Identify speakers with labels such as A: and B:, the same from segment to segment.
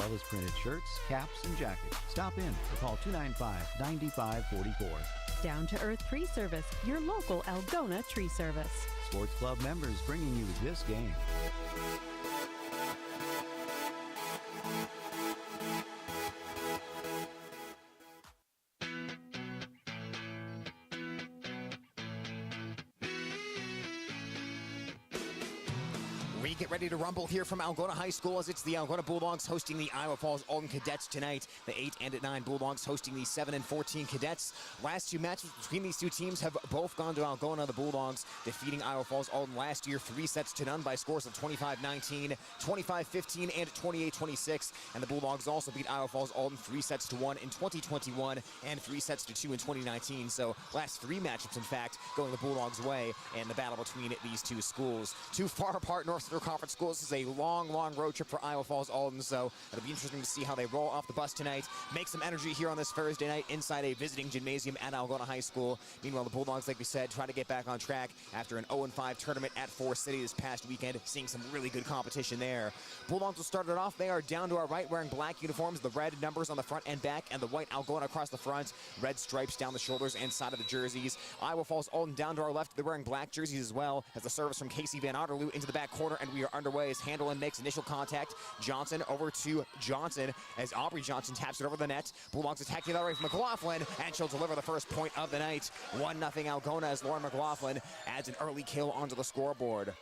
A: well as printed shirts, caps, and jackets. Stop in or call 295-9544.
B: Down to Earth Tree Service, your local Algona tree service.
A: Sports Club members bringing you this game.
C: We get ready to rumble here from Algona High School as it's the Algona Bulldogs hosting the Iowa Falls-Alden Cadets tonight. The 8 and 9 Bulldogs hosting the 7 and 14 Cadets. Last two matches between these two teams have both gone to Algona. The Bulldogs defeating Iowa Falls-Alden last year 3-0 by scores of 25-19, 25-15, and 28-26. And the Bulldogs also beat Iowa Falls-Alden 3-1 in 2021 and 3-2 in 2019. So last three matchups, in fact, going the Bulldogs' way in the battle between these two schools. Too far apart North Central Conference schools. This is a long road trip for Iowa Falls-Alden, so it'll be interesting to see how they roll off the bus tonight, make some energy here on this Thursday night inside a visiting gymnasium at Algona High School. Meanwhile, the Bulldogs, like we said, try to get back on track after an 0-5 tournament at Forest City this past weekend, seeing some really good competition there. Bulldogs will start it off. They are down to our right wearing black uniforms, the red numbers on the front and back, and the white Algona across the front, red stripes down the shoulders and side of the jerseys. Iowa Falls-Alden down to our left. They're wearing black jerseys as well, as the service from Casey Van Otterloo into the back corner, and we are underway as Handelin makes initial contact. Johnson over to Johnson as Aubrey Johnson taps it over the net. Bulldogs attacking the other way from McLaughlin, and she'll deliver the first point of the night. 1-0 Algona as Lauren McLaughlin adds an early kill onto the scoreboard.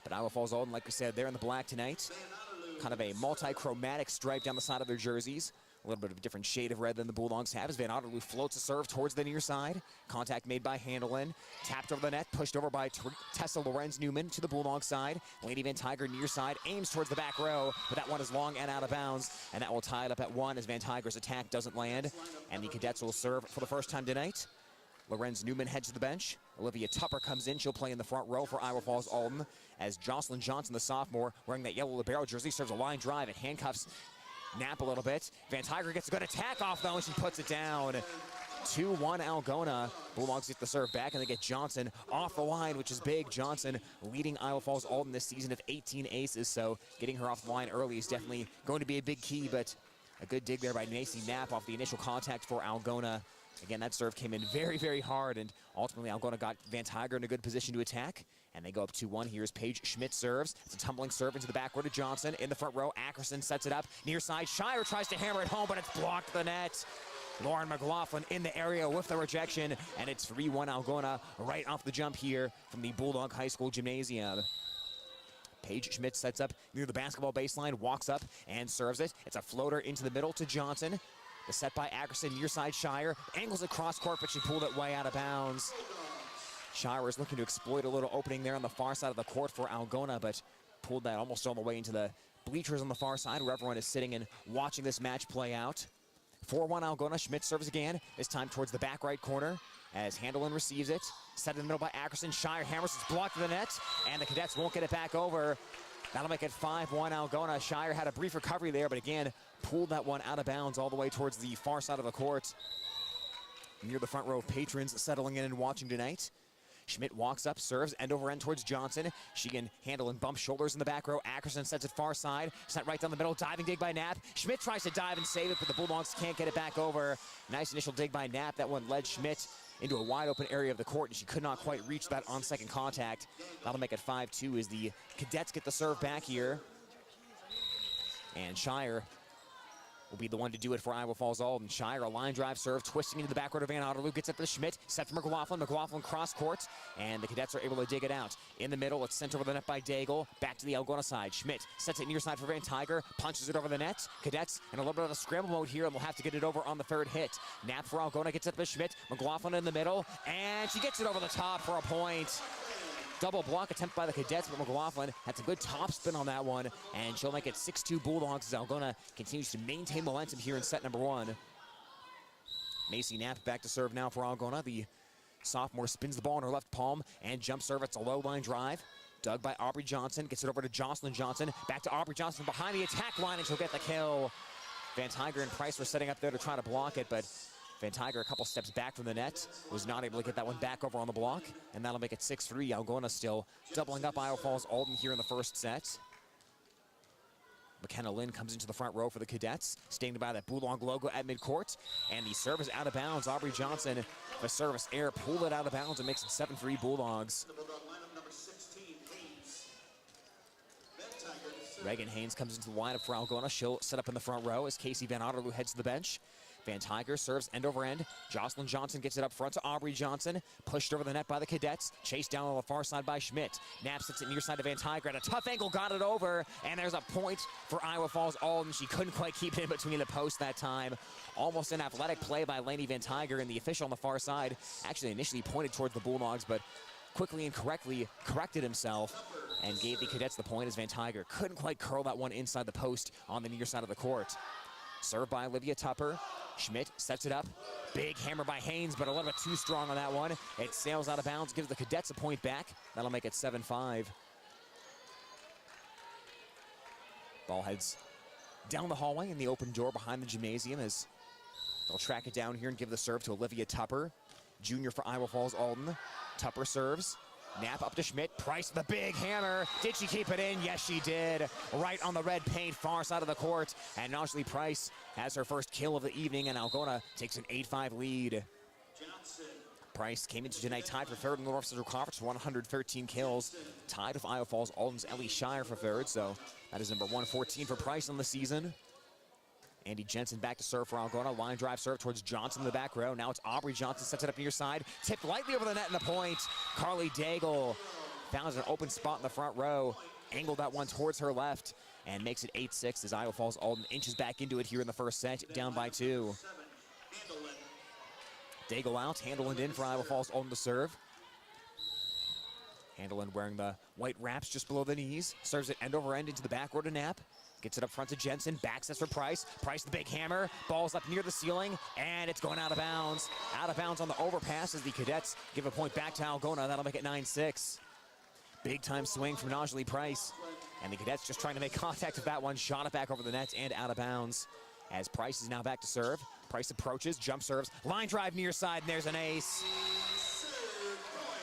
C: But Iowa Falls-Alden, like we said, they're in the black tonight. Kind of a multi-chromatic stripe down the side of their jerseys. A little bit of a different shade of red than the Bulldogs have as Van Otterloo floats a serve towards the near side. Contact made by Handelin. Tapped over the net, pushed over by Tessa Lorenz-Newman to the Bulldog side. Lady Van Tiger near side, aims towards the back row, but that one is long and out of bounds, and that will tie it up at 1 as Van Tiger's attack doesn't land. And the Cadets will serve for the first time tonight. Lorenz-Newman heads to the bench. Olivia Tupper comes in. She'll play in the front row for Iowa Falls-Alden as Jocelyn Johnson, the sophomore, wearing that yellow libero jersey, serves a line drive and handcuffs Knapp a little bit. Van Tiger gets a good attack off, though, and she puts it down. 2-1 Algona. Bulldogs get the serve back, and they get Johnson off the line, which is big. Johnson leading Iowa Falls-Alden this season of 18 aces, so getting her off the line early is definitely going to be a big key, but a good dig there by Macy Knapp off the initial contact for Algona. Again, that serve came in very hard, and ultimately Algona got Van Tiger in a good position to attack, and they go up 2-1. Here's Paige Schmidt serves. It's a tumbling serve into the back row to Johnson. In the front row, Ackerson sets it up. Near side, Shire tries to hammer it home, but it's blocked the net. Lauren McLaughlin in the area with the rejection, and it's 3-1 Algona right off the jump here from the Bulldog High School Gymnasium. Paige Schmidt sets up near the basketball baseline, walks up and serves it. It's a floater into the middle to Johnson. The set by Ackerson, near side Shire. Angles across court, but she pulled it way out of bounds. Shire is looking to exploit a little opening there on the far side of the court for Algona, but pulled that almost all the way into the bleachers on the far side where everyone is sitting and watching this match play out. 4-1 Algona. Schmidt serves again, this time towards the back right corner as Handelin receives it. Set in the middle by Ackerson. Shire hammers, it's blocked to the net, and the Cadets won't get it back over. That'll make it 5-1 Algona. Shire had a brief recovery there, but again, pulled that one out of bounds all the way towards the far side of the court. Near the front row of patrons settling in and watching tonight. Schmidt walks up, serves end over end towards Johnson. She can handle and bump shoulders in the back row. Ackerson sets it far side. Set right down the middle. Diving dig by Knapp. Schmidt tries to dive and save it, but the Bulldogs can't get it back over. Nice initial dig by Knapp. That one led Schmidt into a wide open area of the court, and she could not quite reach that on second contact. That'll make it 5-2 as the Cadets get the serve back here. And Shire will be the one to do it for Iowa Falls-Alden. Shire, a line drive serve, twisting into the back row to Van Otterloo, gets it to Schmidt, set for McLaughlin. McLaughlin cross court, and the Cadets are able to dig it out. In the middle, it's sent over the net by Daigle. Back to the Algona side. Schmidt sets it near side for Van Tiger, punches it over the net. Cadets in a little bit of a scramble mode here, and will have to get it over on the third hit. Knapp for Algona, gets it to Schmidt. McLaughlin in the middle, and she gets it over the top for a point. Double block attempt by the Cadets, but McLaughlin had some good top spin on that one, and she'll make it 6-2 Bulldogs as Algona continues to maintain momentum here in set number 1. Macy Knapp back to serve now for Algona. The sophomore spins the ball in her left palm and jump serve. It's a low line drive. Dug by Aubrey Johnson, gets it over to Jocelyn Johnson. Back to Aubrey Johnson behind the attack line, and she'll get the kill. Van Tiger and Price were setting up there to try to block it, but Van Tiger a couple steps back from the net, was not able to get that one back over on the block, and that'll make it 6-3. Algona still doubling up Iowa Falls-Alden here in the first set. McKenna Lynn comes into the front row for the Cadets, standing by that Bulong logo at midcourt. And the serve is out of bounds. Aubrey Johnson, the service error, pulled it out of bounds and makes it 7-3 Bulldogs. Reagan Haynes comes into the lineup for Algona. She'll set up in the front row as Casey Van Otterloo heads to the bench. Van Tiger serves end over end. Jocelyn Johnson gets it up front to Aubrey Johnson. Pushed over the net by the Cadets. Chased down on the far side by Schmidt. Knapp sits it near side to Van Tiger. At a tough angle, got it over. And there's a point for Iowa Falls-Alden. She couldn't quite keep it in between the posts that time. Almost an athletic play by Lainey Van Tiger, and the official on the far side actually initially pointed towards the Bulldogs, but quickly and correctly corrected himself and gave the Cadets the point as Van Tiger couldn't quite curl that one inside the post on the near side of the court. Served by Olivia Tupper. Schmidt sets it up. Big hammer by Haynes, but a little bit too strong on that one. It sails out of bounds, gives the Cadets a point back. That'll make it 7-5. Ball heads down the hallway in the open door behind the gymnasium as they'll track it down here and give the serve to Olivia Tupper, junior for Iowa Falls-Alden. Tupper serves. Knapp up to Schmidt. Price the big hammer. Did she keep it in? Yes, she did. Right on the red paint, far side of the court. And Najlee Price has her first kill of the evening, and Algona takes an 8-5 lead. Price came into tonight tied for third in the North Central Conference, 113 kills. Tied with Iowa Falls-Alden's Ellie Shire for third, so that is number 114 for Price on the season. Andy Jensen back to serve for Algona. Line drive serve towards Johnson in the back row. Now it's Aubrey Johnson, sets it up near side. Tipped lightly over the net and the point. Carly Daigle found an open spot in the front row. Angled that one towards her left and makes it 8-6 as Iowa Falls-Alden inches back into it here in the first set, down by 2. Daigle out, Handeland in for Iowa Falls-Alden to serve. Handeland wearing the white wraps just below the knees. Serves it end over end into the back row to Knapp. Gets it up front to Jensen, back sets for Price. Price the big hammer, ball's up near the ceiling, and it's going out of bounds. Out of bounds on the overpass as the Cadets give a point back to Algona. That'll make it 9-6. Big time swing from Najlee Price. And the Cadets just trying to make contact with that one. Shot it back over the net and out of bounds. As Price is now back to serve. Price approaches, jump serves, line drive near side, and there's an ace.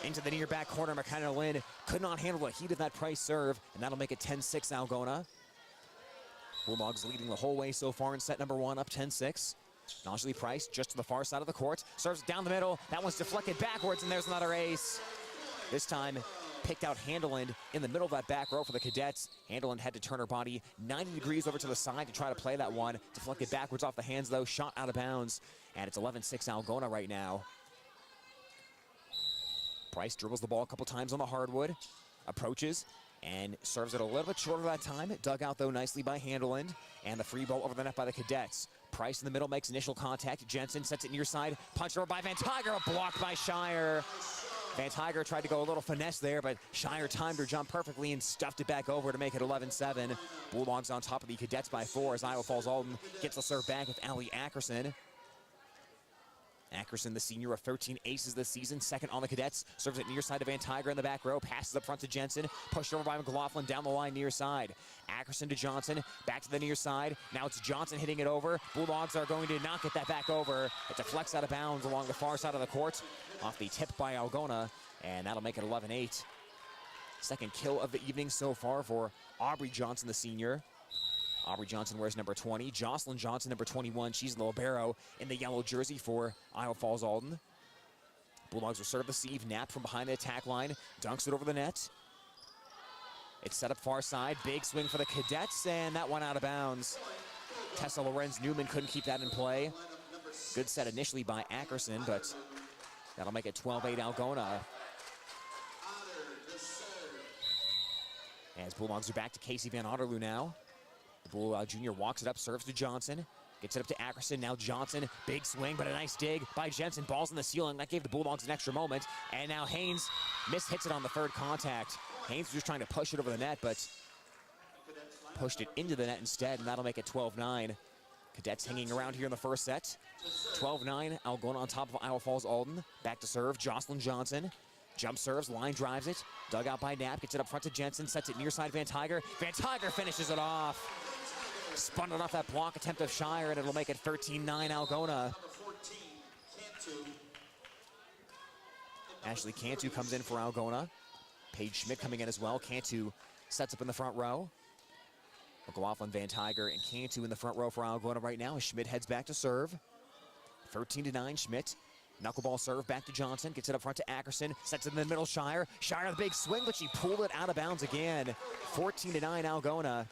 C: Into the near back corner, McKenna Lynn could not handle the heat of that Price serve, and that'll make it 10-6 Algona. Bulldogs leading the whole way so far in set number 1, up 10-6. Najlee Price just to the far side of the court, serves down the middle. That one's deflected backwards, and there's another ace. This time, picked out Handeland in the middle of that back row for the Cadets. Handeland had to turn her body 90 degrees over to the side to try to play that one. Deflected backwards off the hands, though, shot out of bounds. And it's 11-6 Algona right now. Price dribbles the ball a couple times on the hardwood, approaches, and serves it a little bit shorter that time. Dug out, though, nicely by Handeland. And the free ball over the net by the Cadets. Price in the middle makes initial contact. Jensen sets it near side. Punched over by Van Tiger. Blocked by Shire. Van Tiger tried to go a little finesse there, but Shire timed her jump perfectly and stuffed it back over to make it 11-7. Bulldogs on top of the Cadets by 4 as Iowa Falls-Alden gets the serve back with Allie Ackerson. Ackerson, the senior, of 13 aces this season, second on the Cadets. Serves it near side to Van Tiger in the back row. Passes up front to Jensen. Pushed over by McLaughlin down the line near side. Ackerson to Johnson. Back to the near side. Now it's Johnson hitting it over. Bulldogs are going to not get that back over. It deflects out of bounds along the far side of the court. Off the tip by Algona. And that'll make it 11-8. Second kill of the evening so far for Aubrey Johnson, the senior. Aubrey Johnson wears number 20. Jocelyn Johnson, number 21. She's the libero in the yellow jersey for Iowa Falls-Alden. Bulldogs will serve the sieve. Knapp from behind the attack line. Dunks it over the net. It's set up far side. Big swing for the Cadets, and that one out of bounds. Tessa Lorenz-Newman couldn't keep that in play. Good set initially by Ackerson, but that'll make it 12-8 Algona. As Bulldogs are back to Casey Van Otterloo now. The Bull junior walks it up, serves to Johnson. Gets it up to Ackerson. Now Johnson. Big swing, but a nice dig by Jensen. Ball's in the ceiling. That gave the Bulldogs an extra moment. And now Haynes hits it on the third contact. Haynes was just trying to push it over the net, but pushed it into the net instead, and that'll make it 12-9. Cadets hanging around here in the first set. 12-9, Algona on top of Iowa Falls-Alden. Back to serve, Jocelyn Johnson. Jump serves, line drives it. Dug out by Knapp, gets it up front to Jensen, sets it near side Van Tiger. Van Tiger finishes it off. Spun it off that block attempt of Shire, and it'll make it 13-9 Algona. Ashley Cantu comes in for Algona. Paige Schmidt coming in as well. Cantu sets up in the front row. McLaughlin, Van Tiger, and Cantu in the front row for Algona right now as Schmidt heads back to serve. 13-9, Schmidt. Knuckleball serve back to Johnson, gets it up front to Ackerson, sets it in the middle, Shire. Shire the big swing, but she pulled it out of bounds again. 14-9 Algona.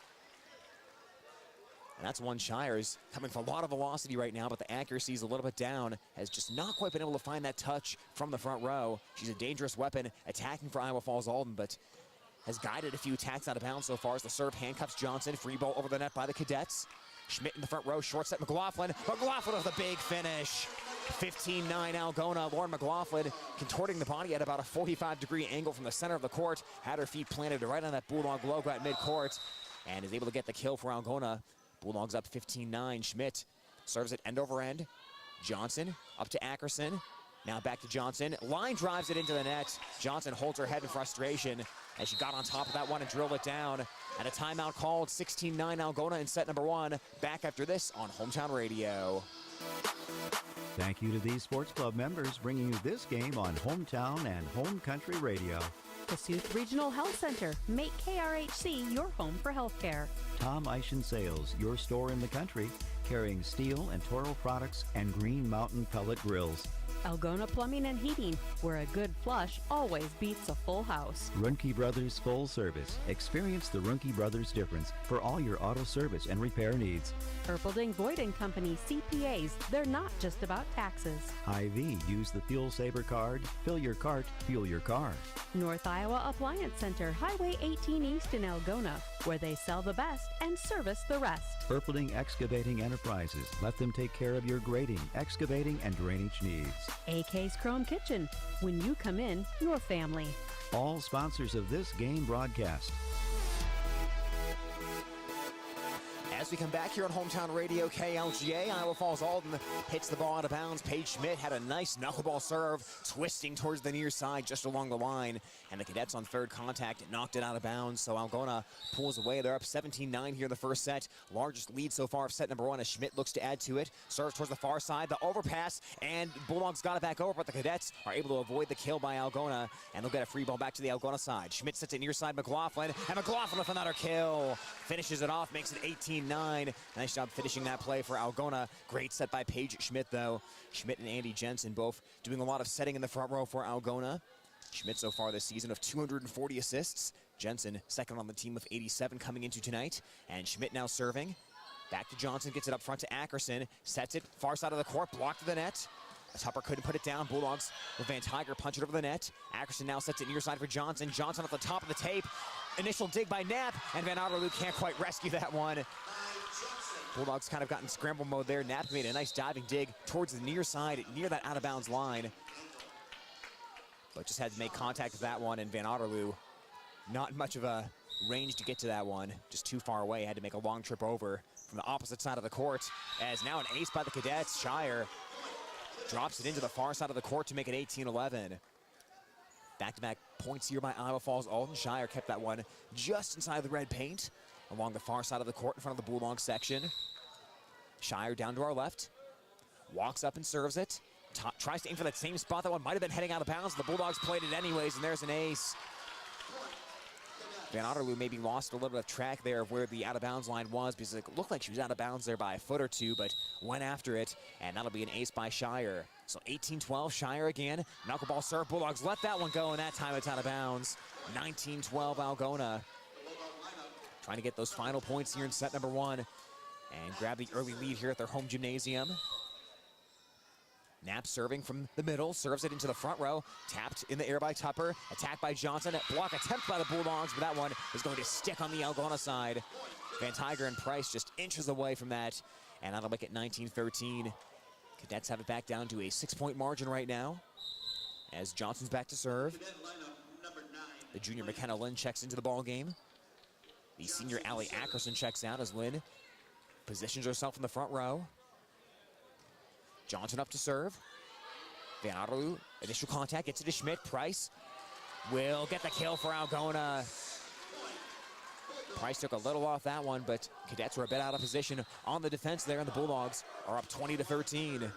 C: And that's one Shire's coming for a lot of velocity right now, but the accuracy is a little bit down, has just not quite been able to find that touch from the front row. She's a dangerous weapon attacking for Iowa Falls-Alden, but has guided a few attacks out of bounds so far as the serve handcuffs Johnson. Free ball over the net by the Cadets. Schmidt in the front row, short set McLaughlin. McLaughlin with a big finish. 15-9 Algona. Lauren McLaughlin contorting the body at about a 45-degree angle from the center of the court. Had her feet planted right on that Bulldog logo at midcourt and is able to get the kill for Algona. Bulldogs up 15-9. Schmidt serves it end over end. Johnson up to Ackerson. Now back to Johnson. Line drives it into the net. Johnson holds her head in frustration as she got on top of that one and drilled it down. And a timeout called. 16-9 Algona in set number 1. Back after this on Hometown Radio.
A: Thank you to these sports club members bringing you this game on Hometown and Home Country Radio.
B: Kasuth Regional Health Center. Make KRHC your home for healthcare.
A: Tom Eischen Sales, your store in the country, carrying steel and Toro products and Green Mountain pellet grills.
B: Algona Plumbing and Heating, where a good flush always beats a full house.
A: Runke Brothers Full Service. Experience the Runke Brothers difference for all your auto service and repair needs.
B: Erpelding Boyd & Company CPAs, they're not just about taxes.
A: Hy-Vee, use the Fuel Saver card. Fill your cart, fuel your car.
B: North Iowa Appliance Center, Highway 18 East in Algona, where they sell the best and service the rest.
A: Erpelding Excavating Enterprises. Let them take care of your grading, excavating, and drainage needs.
B: AK's Chrome Kitchen. When you come in, your family.
A: All sponsors of this game broadcast.
C: As we come back here on Hometown Radio, KLGA, Iowa Falls-Alden hits the ball out of bounds. Paige Schmidt had a nice knuckleball serve, twisting towards the near side just along the line. And the Cadets on third contact knocked it out of bounds. So Algona pulls away. They're up 17-9 here in the first set. Largest lead so far of set number 1 as Schmidt looks to add to it. Serves towards the far side, the overpass, and Bulldogs got it back over, but the Cadets are able to avoid the kill by Algona, and they'll get a free ball back to the Algona side. Schmidt sets it near side McLaughlin, and McLaughlin with another kill. Finishes it off, makes it 18-9. Nice job finishing that play for Algona. Great set by Paige Schmidt, though. Schmidt and Andy Jensen both doing a lot of setting in the front row for Algona. Schmidt so far this season of 240 assists. Jensen second on the team with 87 coming into tonight. And Schmidt now serving. Back to Johnson, gets it up front to Ackerson. Sets it far side of the court, blocked to the net. Tupper couldn't put it down. Bulldogs with Van Tiger punch it over the net. Ackerson now sets it near side for Johnson. Johnson at the top of the tape. Initial dig by Knapp, and Van Otterloo can't quite rescue that one. Bulldogs kind of got in scramble mode there. Knapp made a nice diving dig towards the near side, near that out-of-bounds line. But just had to make contact with that one, and Van Otterloo, not much of a range to get to that one. Just too far away, had to make a long trip over from the opposite side of the court. As now an ace by the Cadets. Shire drops it into the far side of the court to make it 18-11. Back-to-back points here by Iowa Falls-Alden. Shire kept that one just inside the red paint, along the far side of the court in front of the Bulldog section. Shire down to our left, walks up and serves it. Tries to aim for that same spot. That one might have been heading out of bounds. The Bulldogs played it anyways, and there's an ace. Van Otterloo maybe lost a little bit of track there of where the out-of-bounds line was, because it looked like she was out of bounds there by a foot or two, but went after it, and that'll be an ace by Shire. So 18-12, Shire again. Knuckleball serve. Bulldogs let that one go, and that time it's out of bounds. 19-12, Algona. Trying to get those final points here in set number 1 and grab the early lead here at their home gymnasium. Knapp serving from the middle, serves it into the front row, tapped in the air by Tupper, attacked by Johnson, block attempt by the Bulldogs, but that one is going to stick on the Algona side. Van Tiger and Price just inches away from that, and that'll make it 19-13. Cadets have it back down to a 6-point margin right now, as Johnson's back to serve. The junior McKenna Lynn checks into the ball game. The senior Allie Ackerson checks out as Lynn positions herself in the front row. Johnson up to serve. Van Otterloo, initial contact, gets it to Schmidt. Price will get the kill for Algona. Price took a little off that one, but Cadets were a bit out of position on the defense there, and the Bulldogs are up 20-13.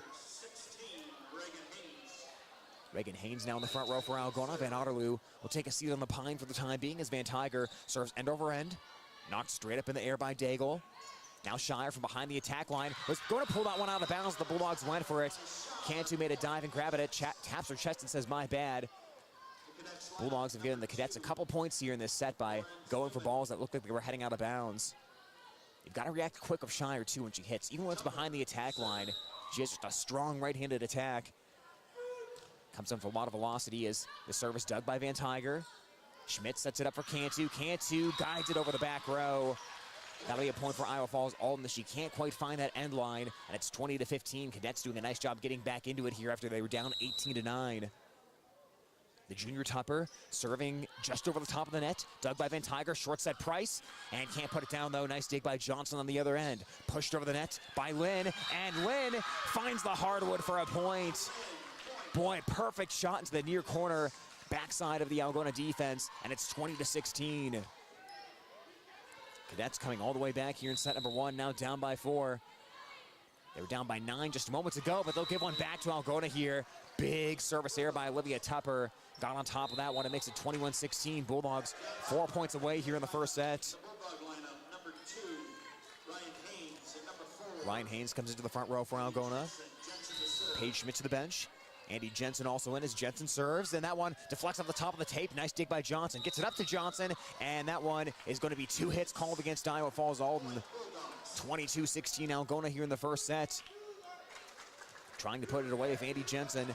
C: Reagan Haynes now in the front row for Algona. Van Otterloo will take a seat on the pine for the time being as Van Tiger serves end over end. Knocked straight up in the air by Daigle. Now Shire from behind the attack line was going to pull that one out of bounds. The Bulldogs went for it. Cantu made a dive and grab it. Taps her chest and says, my bad. Bulldogs have given the Cadets a couple points here in this set by going for balls that looked like they were heading out of bounds. You've got to react quick of Shire, too, when she hits. Even when it's behind the attack line, she has just a strong right-handed attack. Comes in for a lot of velocity as the service dug by Van Tiger. Schmidt sets it up for Cantu. Cantu guides it over the back row. That'll be a point for Iowa Falls-Alden. She can't quite find that end line, and it's 20-15. Cadets doing a nice job getting back into it here after they were down 18-9. The junior Tupper serving just over the top of the net. Dug by Van Tiger, short set Price, and can't put it down though. Nice dig by Johnson on the other end. Pushed over the net by Lynn, and Lynn finds the hardwood for a point. Boy, perfect shot into the near corner backside of the Algona defense, and it's 20-16. Cadets coming all the way back here in set number 1, now down by 4. They were down by 9 just moments ago, but they'll give one back to Algona here. Big service error by Olivia Tupper. Got on top of that one. It makes it 21-16. Bulldogs 4 points away here in the first set. Ryan Haynes comes into the front row for Algona. Paige Schmidt to the bench. Andy Jensen also in as Jensen serves, and that one deflects off the top of the tape. Nice dig by Johnson. Gets it up to Johnson, and that one is going to be 2 hits called against Iowa Falls-Alden. 22-16 Algona here in the first set. Trying to put it away with Andy Jensen,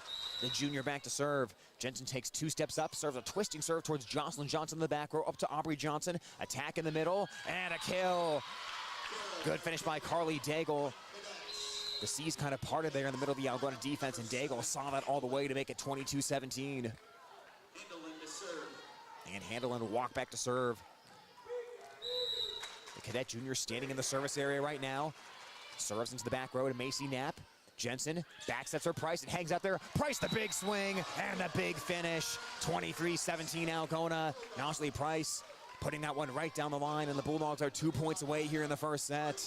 C: the junior back to serve. Jensen takes 2 steps up, serves a twisting serve towards Jocelyn Johnson in the back row, up to Aubrey Johnson. Attack in the middle, and a kill. Good finish by Carly Daigle. The seas kind of parted there in the middle of the Algona defense, and Daigle saw that all the way to make it 22-17. And Handelin walk back to serve. The Cadet junior standing in the service area right now. Serves into the back row to Macy Knapp. Jensen back sets her Price. It hangs out there. Price the big swing and the big finish. 23-17 Algona. Nosley Price putting that one right down the line, and the Bulldogs are 2 points away here in the first set.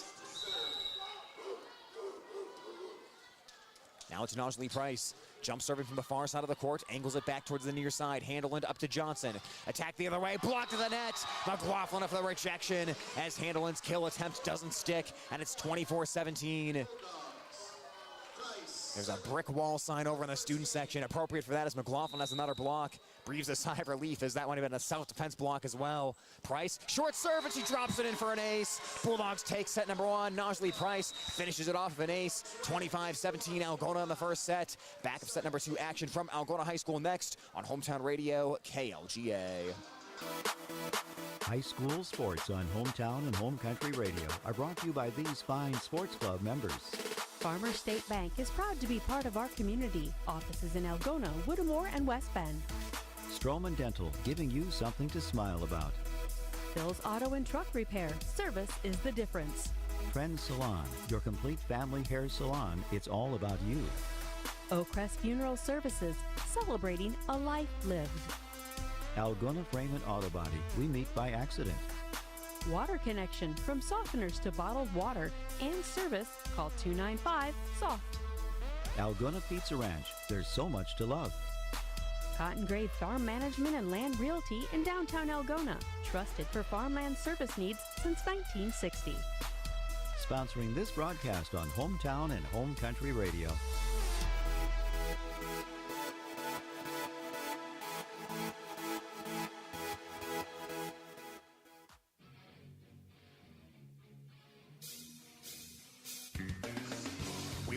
C: Now it's Nosley Price. Jump serving from the far side of the court. Angles it back towards the near side. Handeland up to Johnson. Attack the other way. Blocked to the net. McLaughlin for the rejection as Handeland's kill attempt doesn't stick. And it's 24-17. There's a brick wall sign over in the student section. Appropriate for that as McLaughlin has another block. Breathes a sigh of relief as that one had been a self-defense block as well. Price, short serve, and she drops it in for an ace. Bulldogs take set number 1. Nosley Price finishes it off with an ace. 25-17 Algona in the first set. Back of set number 2 action from Algona High School next on Hometown Radio, KLGA.
A: High school sports on Hometown and Home Country Radio are brought to you by these fine sports club members.
B: Farmer State Bank is proud to be part of our community. Offices in Algona, Whittemore, and West Bend.
A: Stroman Dental, giving you something to smile about.
B: Phil's Auto and Truck Repair. Service is the difference.
A: Trend Salon, your complete family hair salon. It's all about you.
B: Oakcrest Funeral Services, celebrating a life lived.
A: Algona Frame and Auto Body, we meet by accident.
B: Water Connection, from softeners to bottled water and service, call 295-SOFT.
A: Algona Pizza Ranch, there's so much to love.
B: Cotton Grave Farm Management and Land Realty in downtown Algona, trusted for farmland service needs since 1960.
A: Sponsoring this broadcast on Hometown and Home Country Radio.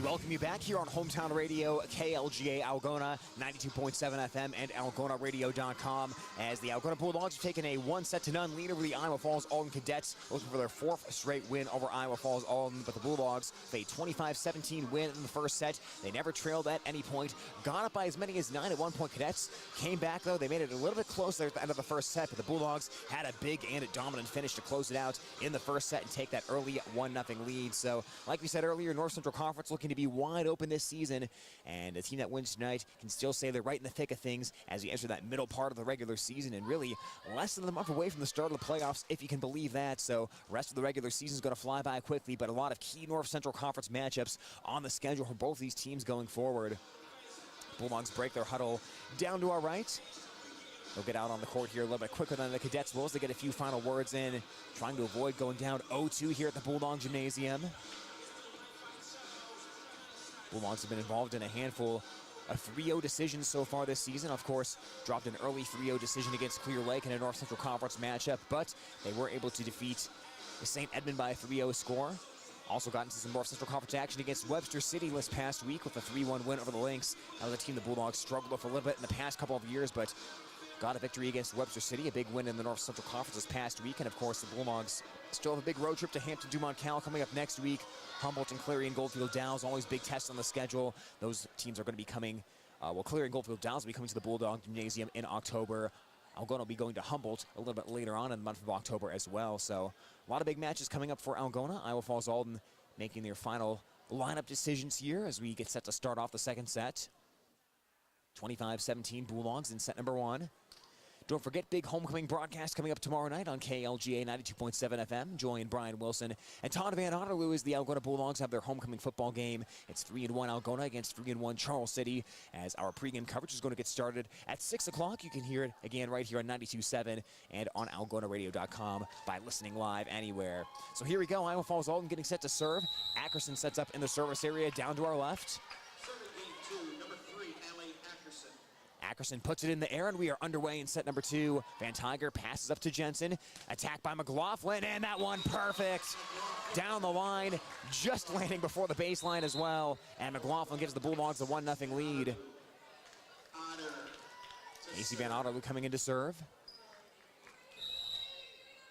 C: Welcome you back here on Hometown Radio, KLGA Algona, 92.7 FM and AlgonaRadio.com, as the Algona Bulldogs have taken a 1-0 lead over the Iowa Falls-Alden Cadets, looking for their 4th straight win over Iowa Falls-Alden. But the Bulldogs with a 25-17 win in the first set. They never trailed at any point, got up by as many as 9 at one point. Cadets came back though. They made it a little bit closer at the end of the first set, but the Bulldogs had a big and a dominant finish to close it out in the first set and take that early 1-0 lead. So like we said earlier, North Central Conference looking to be wide open this season, and the team that wins tonight can still say they're right in the thick of things as we enter that middle part of the regular season, and really less than a month away from the start of the playoffs, if you can believe that. So rest of the regular season is going to fly by quickly, but a lot of key North Central Conference matchups on the schedule for both these teams going forward. Bulldogs break their huddle down to our right. They'll get out on the court here a little bit quicker than the Cadets will as they get a few final words in, trying to avoid going down 0-2 here at the Bulldog Gymnasium. Bulldogs have been involved in a handful of 3-0 decisions so far this season. Of course, dropped an early 3-0 decision against Clear Lake in a North Central Conference matchup, but they were able to defeat the St. Edmund by a 3-0 score. Also got into some North Central Conference action against Webster City this past week with a 3-1 win over the Lynx. That was a team the Bulldogs struggled with a little bit in the past couple of years, but got a victory against Webster City, a big win in the North Central Conference this past week. And of course, the Bulldogs still have a big road trip to Hampton-Dumont-Cal coming up next week. Humboldt and Clarion Goldfield Dow's always big tests on the schedule. Those teams are going to be coming, Clarion Goldfield Dow's will be coming to the Bulldog Gymnasium in October. Algona will be going to Humboldt a little bit later on in the month of October as well. So a lot of big matches coming up for Algona. Iowa Falls-Alden making their final lineup decisions here as we get set to start off the second set. 25-17 Bulldogs in set number 1. Don't forget, big homecoming broadcast coming up tomorrow night on KLGA 92.7 FM. Join Brian Wilson and Todd Van Otterloo as the Algona Bulldogs have their homecoming football game. It's 3-1 Algona against 3-1 Charles City as our pregame coverage is going to get started at 6 o'clock. You can hear it again right here on 92.7 and on algonaradio.com by listening live anywhere. So here we go, Iowa Falls-Alden getting set to serve. Ackerson sets up in the service area down to our left. Ackerson puts it in the air, and we are underway in set number 2. Van Tiger passes up to Jensen. Attack by McLaughlin, and that one perfect. Down the line, just landing before the baseline as well. And McLaughlin gives the Bulldogs a 1-0 lead. AC Van Otterloo coming in to serve.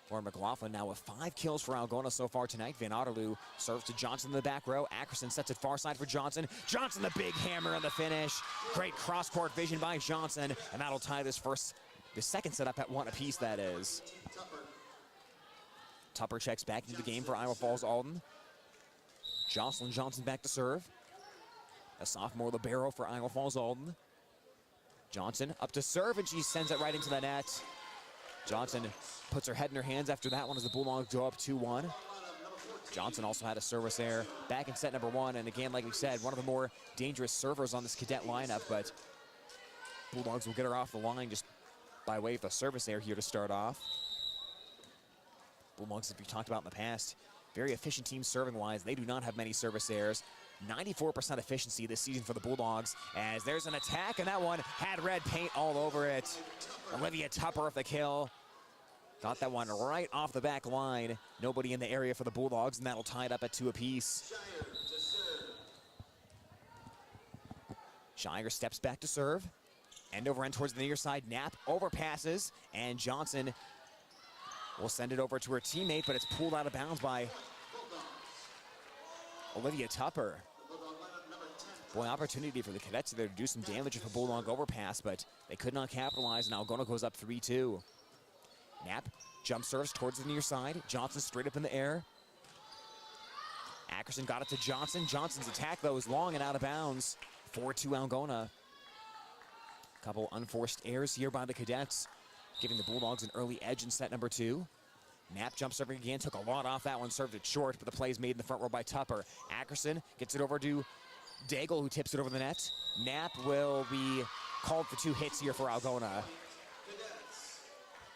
C: For McLaughlin now with 5 kills for Algona so far tonight. Van Otterloo serves to Johnson in the back row. Ackerson sets it far side for Johnson. Johnson the big hammer in the finish. Great cross-court vision by Johnson, and that'll tie the second set up at 1 apiece, that is. Tupper checks back into the game for Iowa Falls-Alden. Jocelyn Johnson back to serve. A sophomore libero for Iowa Falls-Alden. Johnson up to serve, and she sends it right into the net. Johnson puts her head in her hands after that one as the Bulldogs go up 2-1. Johnson also had a service there back in set number 1. And again, like we said, one of the more dangerous servers on this cadet lineup, but Bulldogs will get her off the line just by way of a service error here to start off. Bulldogs, as we talked about in the past, very efficient team serving-wise. They do not have many service errors. 94% efficiency this season for the Bulldogs, as there's an attack, and that one had red paint all over it. Olivia Tupper with the kill. Got that one right off the back line. Nobody in the area for the Bulldogs, and that'll tie it up at 2 apiece. Shire steps back to serve. End over end towards the near side. Knapp overpasses, and Johnson will send it over to her teammate, but it's pulled out of bounds by Olivia Tupper. Boy, opportunity for the Cadets there to do some damage with a Bulldog overpass, but they could not capitalize, and Algona goes up 3-2. Knapp jump serves towards the near side. Johnson straight up in the air. Ackerson got it to Johnson. Johnson's attack, though, is long and out of bounds. 4-2 Algona. Couple unforced errors here by the Cadets, giving the Bulldogs an early edge in set number 2. Knapp jump serving again, took a lot off that one, served it short, but the play is made in the front row by Tupper. Ackerson gets it over to Daigle, who tips it over the net. Knapp will be called for 2 hits here for Algona.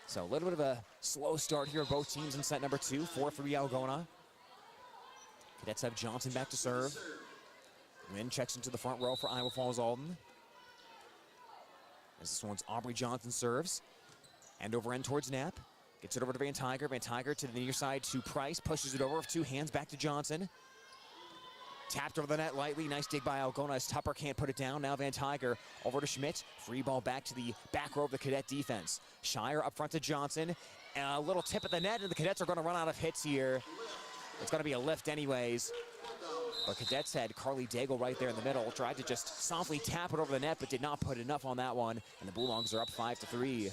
C: So a little bit of a slow start here of both teams in set number 2, 4-3 Algona. Cadets have Johnson back to serve. Lynn checks into the front row for Iowa Falls-Alden. As this one's Aubrey Johnson serves. End over end towards Knapp. Gets it over to Van Tiger. Van Tiger to the near side to Price. Pushes it over with 2 hands back to Johnson. Tapped over the net lightly. Nice dig by Algona as Tupper can't put it down. Now Van Tiger over to Schmidt. Free ball back to the back row of the Cadet defense. Shire up front to Johnson. A little tip at the net, and the Cadets are going to run out of hits here. It's going to be a lift anyways. But Cadets had Carly Daigle right there in the middle. Tried to just softly tap it over the net, but did not put enough on that one. And the Bulldogs are up 5-3.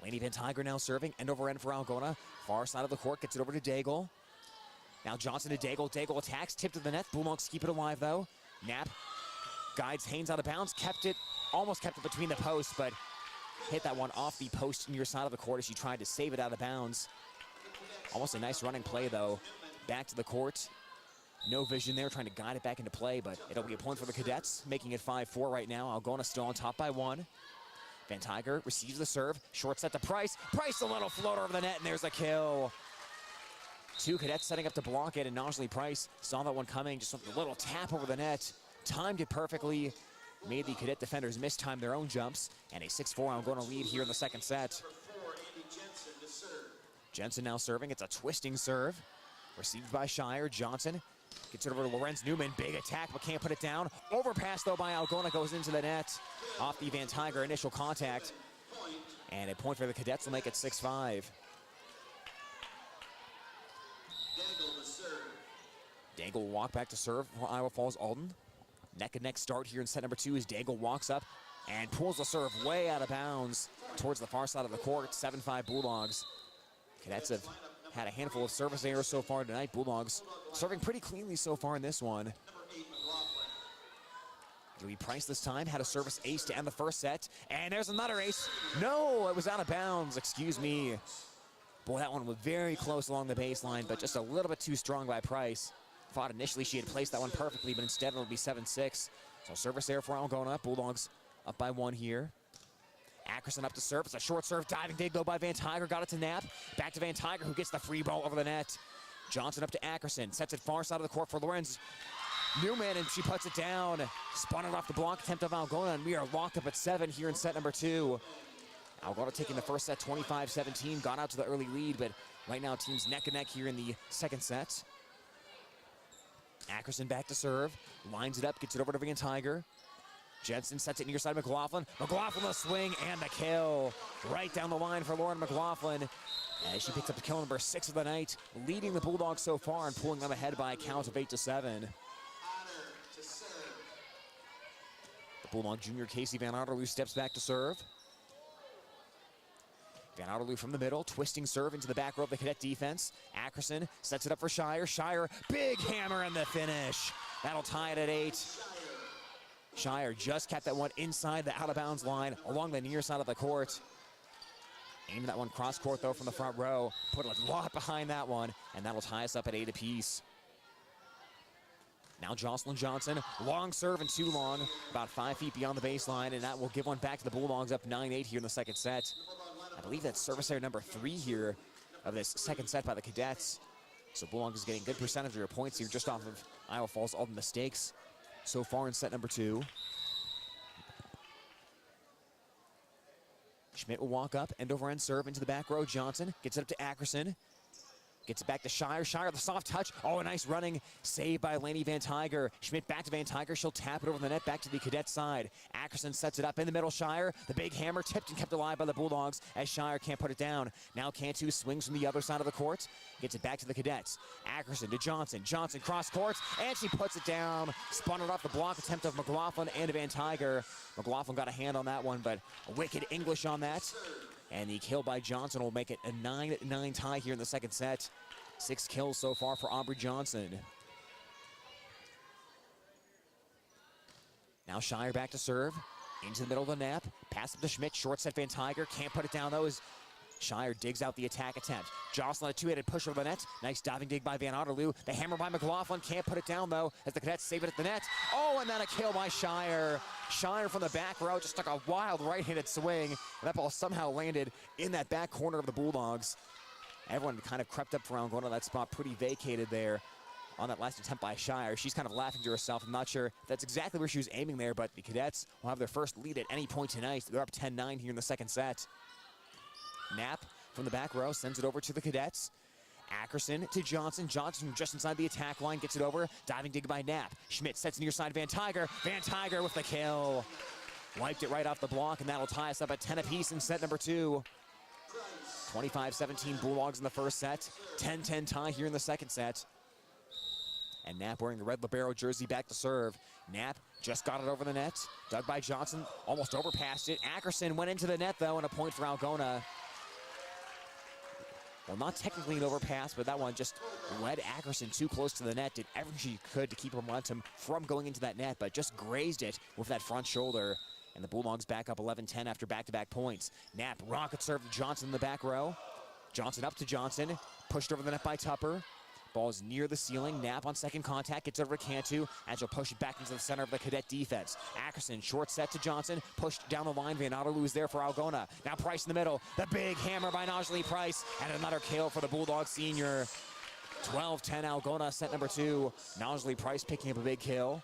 C: Lainey Van Tiger now serving. End over end for Algona. Far side of the court. Gets it over to Daigle. Now Johnson to Daigle. Daigle attacks. Tipped to the net. Bulldogs keep it alive, though. Knapp guides Haynes out of bounds. Almost kept it between the posts, but hit that one off the post near side of the court as she tried to save it out of bounds. Almost a nice running play, though. Back to the court. No vision there, trying to guide it back into play, but it'll be a point for the Cadets, making it 5-4 right now. Algona still on top by 1. Van Tiger receives the serve. Short set to Price. Price, a little floater over the net, and there's a kill. Two cadets setting up to block it, and Najee Price saw that one coming. Just with a little tap over the net. Timed it perfectly. Made the cadet defenders mistime their own jumps. And a 6-4 Algona lead here in the second set. Jensen now serving. It's a twisting serve. Received by Shire. Johnson gets it over to Lorenz Newman. Big attack, but can't put it down. Overpass, though, by Algona goes into the net. Off the Van Tiger initial contact. And a point for the cadets will make it 6-5. Dangle will walk back to serve for Iowa Falls-Alden. Neck and neck start here in set number 2 as Dangle walks up and pulls the serve way out of bounds towards the far side of the court. 7-5 Bulldogs. Cadets have had a handful of service errors so far tonight. Bulldogs serving pretty cleanly so far in this one. Louis Price this time had a service ace to end the first set. And there's another ace. No, it was out of bounds, excuse me. Boy, that one was very close along the baseline, but just a little bit too strong by Price. Thought initially she had placed that one perfectly, but instead it'll be 7-6. So service there for Algona. Bulldogs up by 1 here. Ackerson up to serve. It's a short serve. Diving dig, though, by Van Tiger. Got it to Knapp. Back to Van Tiger, who gets the free ball over the net. Johnson up to Ackerson. Sets it far side of the court for Lorenz Newman, and she puts it down. Spun it off the block attempt of Algona, and we are locked up at 7 here in set number 2. Algona taking the first set 25-17. Got out to the early lead, but right now teams neck and neck here in the second set. Ackerson back to serve, lines it up, gets it over to Van Tiger. Jensen sets it near side McLaughlin. McLaughlin the swing and the kill. Right down the line for Lauren McLaughlin. As she picks up the kill number 6 of the night, leading the Bulldogs so far and pulling them ahead by a count of 8-7. The Bulldog junior Casey Van Otterloo steps back to serve. Van Otterloo from the middle, twisting serve into the back row of the cadet defense. Ackerson sets it up for Shire. Shire, big hammer in the finish. That'll tie it at 8. Shire just kept that one inside the out-of-bounds line along the near side of the court. Aimed that one cross-court, though, from the front row. Put a lot behind that one, and that'll tie us up at 8 apiece. Now Jocelyn Johnson, long serve and too long, about 5 feet beyond the baseline, and that will give one back to the Bulldogs up 9-8 here in the second set. I believe that's service error number 3 here of this second set by the cadets. So Bulldogs is getting a good percentage of their points here just off of Iowa Falls-Alden mistakes so far in set number 2. Schmidt will walk up, end over end serve into the back row. Johnson gets it up to Ackerson. Gets it back to Shire. Shire, the soft touch. Oh, a nice running save by Lainey Van Tiger. Schmidt back to Van Tiger. She'll tap it over the net back to the cadet side. Ackerson sets it up in the middle. Shire, the big hammer tipped and kept alive by the Bulldogs as Shire can't put it down. Now Cantu swings from the other side of the court. Gets it back to the cadets. Ackerson to Johnson. Johnson cross courts, and she puts it down. Spun it off the block attempt of McLaughlin and Van Tiger. McLaughlin got a hand on that one, but a wicked English on that. And the kill by Johnson will make it a 9-9 tie here in the second set. 6 kills so far for Aubrey Johnson. Now Shire back to serve. Into the middle of the nap. Pass up to Schmidt. Short set Van Tiger. Can't put it down though as Shire digs out the attack attempt. Jocelyn, a two-headed push over the net. Nice diving dig by Van Otterloo. The hammer by McLaughlin. Can't put it down though as the cadets save it at the net. Oh, and then a kill by Shire. Shire from the back row just took a wild right-handed swing. And that ball somehow landed in that back corner of the Bulldogs. Everyone kind of crept up around going to that spot, pretty vacated there on that last attempt by Shire. She's kind of laughing to herself. I'm not sure if that's exactly where she was aiming there, but the cadets will have their first lead at any point tonight. They're up 10-9 here in the second set. Knapp from the back row sends it over to the cadets. Ackerson to Johnson. Johnson just inside the attack line gets it over. Diving dig by Knapp. Schmidt sets near side Van Tiger. Van Tiger with the kill. Wiped it right off the block, and that'll tie us up at 10 apiece in set number 2. 25-17 Bulldogs in the first set. 10-10 tie here in the second set. And Knapp wearing the red libero jersey back to serve. Knapp just got it over the net. Dug by Johnson, almost overpassed it. Ackerson went into the net though, and a point for Algona. Well, not technically an overpass, but that one just led Ackerson too close to the net. Did everything she could to keep her momentum from going into that net, but just grazed it with that front shoulder. And the Bulldogs back up 11-10 after back-to-back points. Knapp, rocket serve to Johnson in the back row. Johnson up to Johnson. Pushed over the net by Tupper. Ball's near the ceiling. Knapp on second contact, gets over to Cantu, and she'll push it back into the center of the Cadet defense. Ackerson, short set to Johnson, pushed down the line. Van Otterloo is there for Algona. Now Price in the middle. The big hammer by Najee Price, and another kill for the Bulldog senior. 12-10 Algona, set number 2. Najee Price picking up a big kill.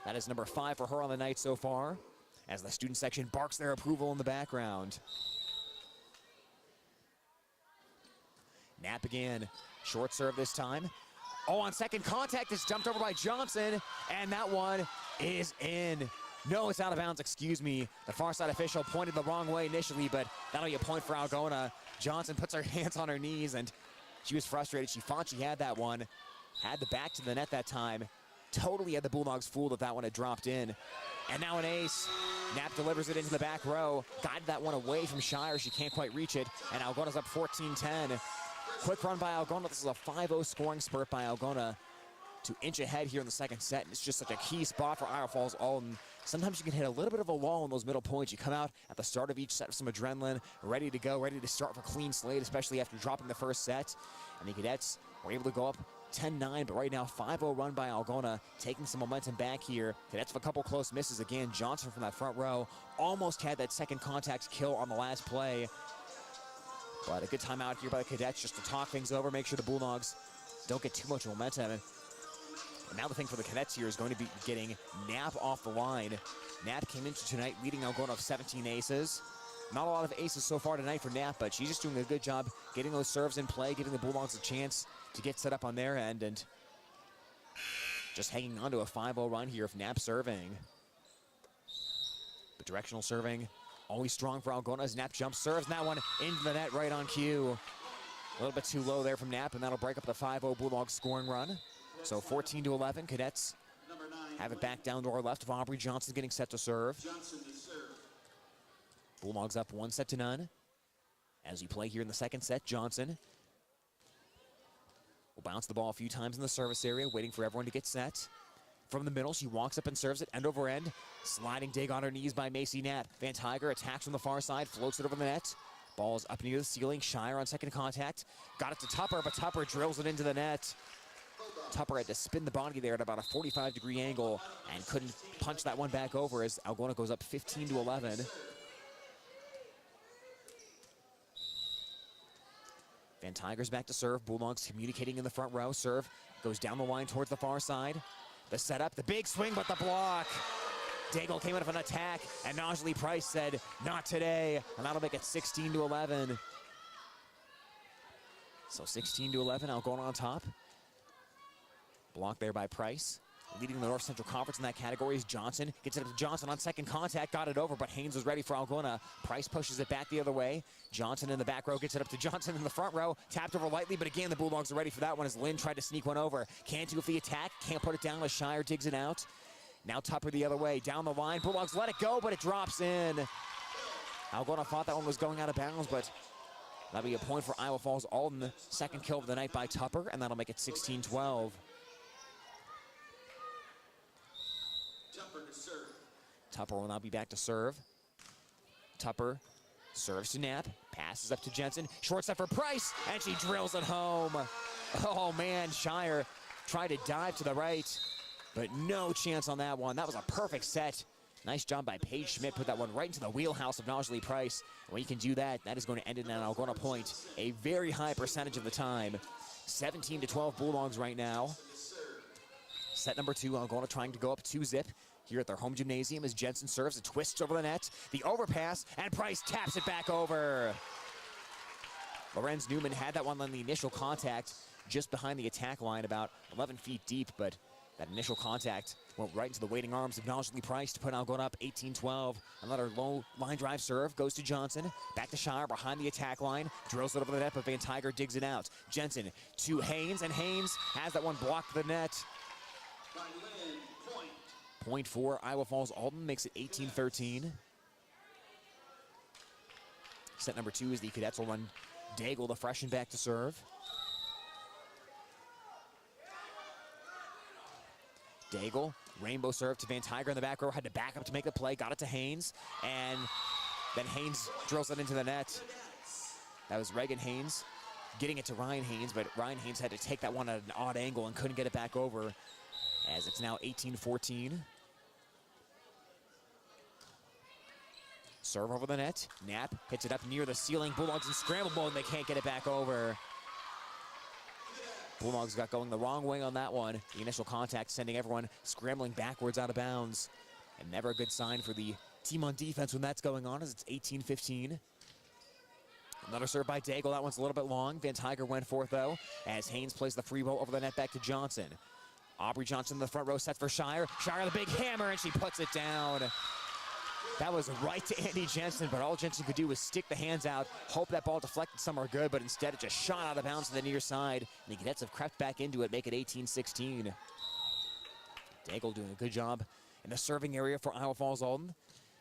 C: That is number 5 for her on the night so far, as the student section barks their approval in the background. Knapp again, short serve this time. Oh, on second contact, it's dumped over by Johnson, and that one is in. No, it's out of bounds, excuse me. The far side official pointed the wrong way initially, but that'll be a point for Algona. Johnson puts her hands on her knees, and she was frustrated. She thought she had that one. Had the back to the net that time. Totally had the Bulldogs fooled if that one had dropped in. And now an ace. Knapp delivers it into the back row. Guided that one away from Shire. She can't quite reach it. And Algona's up 14-10. Quick run by Algona. This is a 5-0 scoring spurt by Algona to inch ahead here in the second set. And it's just such a key spot for Iowa Falls-Alden. Sometimes you can hit a little bit of a lull in those middle points. You come out at the start of each set with some adrenaline, ready to go, ready to start with a clean slate, especially after dropping the first set. And the Cadets were able to go up 10-9, but right now 5-0 run by Algona, taking some momentum back here. Cadets with a couple close misses again. Johnson from that front row almost had that second contact kill on the last play. But a good timeout here by the Cadets just to talk things over, make sure the Bulldogs don't get too much momentum. And now the thing for the Cadets here is going to be getting Knapp off the line. Knapp came into tonight leading Algona of 17 aces. Not a lot of aces so far tonight for Knapp, but she's just doing a good job getting those serves in play, giving the Bulldogs a chance to get set up on their end, and just hanging on to a 5-0 run here of Knapp serving. But directional serving, always strong for Algona as Knapp jump serves, and that one into the net right on cue. A little bit too low there from Knapp, and that'll break up the 5-0 Bulldogs scoring run. So 14-11, Cadets have it back down to our left of Aubrey Johnson getting set to serve. Bulldogs up 1-0. As we play here in the second set, Johnson will bounce the ball a few times in the service area, waiting for everyone to get set. From the middle, she walks up and serves it end over end. Sliding dig on her knees by Macy Knapp. Van Tiger attacks from the far side, floats it over the net. Ball's up near the ceiling. Shire on second contact. Got it to Tupper, but Tupper drills it into the net. Tupper had to spin the body there at about a 45-degree angle and couldn't punch that one back over as Algona goes up 15-11. Van Tiger's back to serve. Bulldogs communicating in the front row. Serve goes down the line towards the far side. The setup, the big swing, but the block. Daigle came out of an attack, and Najee Price said, not today, and that'll make it 16-11. So 16-11, Algona on top. Blocked there by Price. Leading the North Central Conference in that category is Johnson. Gets it up to Johnson on second contact, got it over, but Haynes was ready for Algona. Price pushes it back the other way. Johnson in the back row gets it up to Johnson in the front row. Tapped over lightly, but again, the Bulldogs are ready for that one as Lynn tried to sneak one over. Cantu with the attack, can't put it down as Shire digs it out. Now Tupper the other way, down the line. Bulldogs let it go, but it drops in. Algona thought that one was going out of bounds, but that'll be a point for Iowa Falls-Alden. Second kill of the night by Tupper, and that'll make it 16-12. Tupper will now be back to serve. Tupper serves to Knapp, passes up to Jensen. Short set for Price, and she drills it home. Oh man, Shire tried to dive to the right, but no chance on that one. That was a perfect set. Nice job by Paige Schmidt, put that one right into the wheelhouse of Najee Price. When you can do that, that is going to end in an Algona point a very high percentage of the time. 17-12 Bulldogs right now. Set number 2, Algona trying to go up 2-zip. Here at their home gymnasium as Jensen serves, it twists over the net, the overpass, and Price taps it back over. Lorenz Newman had that one on the initial contact just behind the attack line, about 11 feet deep, but that initial contact went right into the waiting arms of Najee Price to put Algona up 18-12. Another low line drive serve goes to Johnson, back to Shire behind the attack line, drills it over the net, but Van Tiger digs it out. Jensen to Haynes, and Haynes has that one blocked the net. Point for Iowa Falls-Alden, makes it 18-13. Set number 2 is the Cadets will run Daigle, the freshman, back to serve. Daigle, rainbow serve to Van Tiger in the back row, had to back up to make the play, got it to Haynes, and then Haynes drills it into the net. That was Reagan Haynes. getting it to Ryan Haynes, but Ryan Haynes had to take that one at an odd angle and couldn't get it back over, as it's now 18-14. Serve over the net. Knapp hits it up near the ceiling. Bulldogs in scramble mode, and they can't get it back over. Bulldogs got going the wrong way on that one. The initial contact sending everyone scrambling backwards out of bounds. And never a good sign for the team on defense when that's going on, as it's 18-15. Another serve by Daigle. That one's a little bit long. Van Tiger went for it, though, as Haynes plays the free ball over the net back to Johnson. Aubrey Johnson in the front row sets for Shire. Shire the big hammer, and she puts it down. That was right to Andy Jensen, but all Jensen could do was stick the hands out, hope that ball deflected somewhere good, but instead it just shot out of bounds to the near side. And the Cadets have crept back into it, make it 18-16. Daigle doing a good job in the serving area for Iowa Falls-Alden.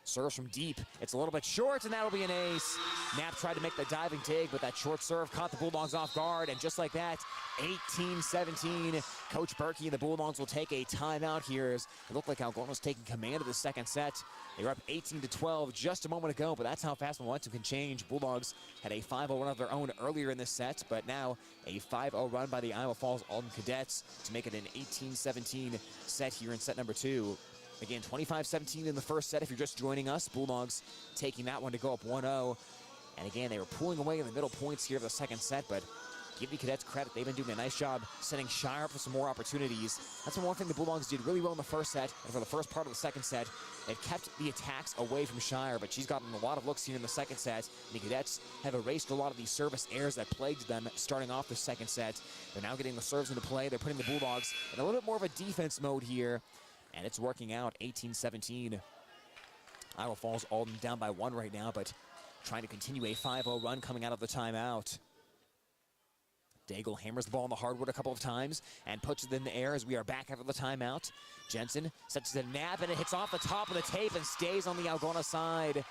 C: Serves from deep. It's a little bit short, and that'll be an ace. Knapp tried to make the diving dig, but that short serve caught the Bulldogs off guard, and just like that, 18-17. Coach Berkey and the Bulldogs will take a timeout here, as it looked like Algona was taking command of the second set. They were up 18-12 just a moment ago, but that's how fast momentum can change. Bulldogs had a 5-0 run of their own earlier in this set, but now a 5-0 run by the Iowa Falls-Alden Cadets to make it an 18-17 set here in set number 2. Again, 25-17 in the first set if you're just joining us. Bulldogs taking that one to go up 1-0. And again, they were pulling away in the middle points here of the second set, but give the Cadets credit. They've been doing a nice job setting Shire up for some more opportunities. That's the one thing the Bulldogs did really well in the first set, and for the first part of the second set, they've kept the attacks away from Shire, but she's gotten a lot of looks here in the second set. The Cadets have erased a lot of these service errors that plagued them starting off the second set. They're now getting the serves into play. They're putting the Bulldogs in a little bit more of a defense mode here, and it's working out. 18-17. Iowa Falls-Alden down by 1 right now, but trying to continue a 5-0 run coming out of the timeout. Daigle hammers the ball on the hardwood a couple of times and puts it in the air as we are back after the timeout. Jensen sets it to Knapp, and it hits off the top of the tape and stays on the Algona side.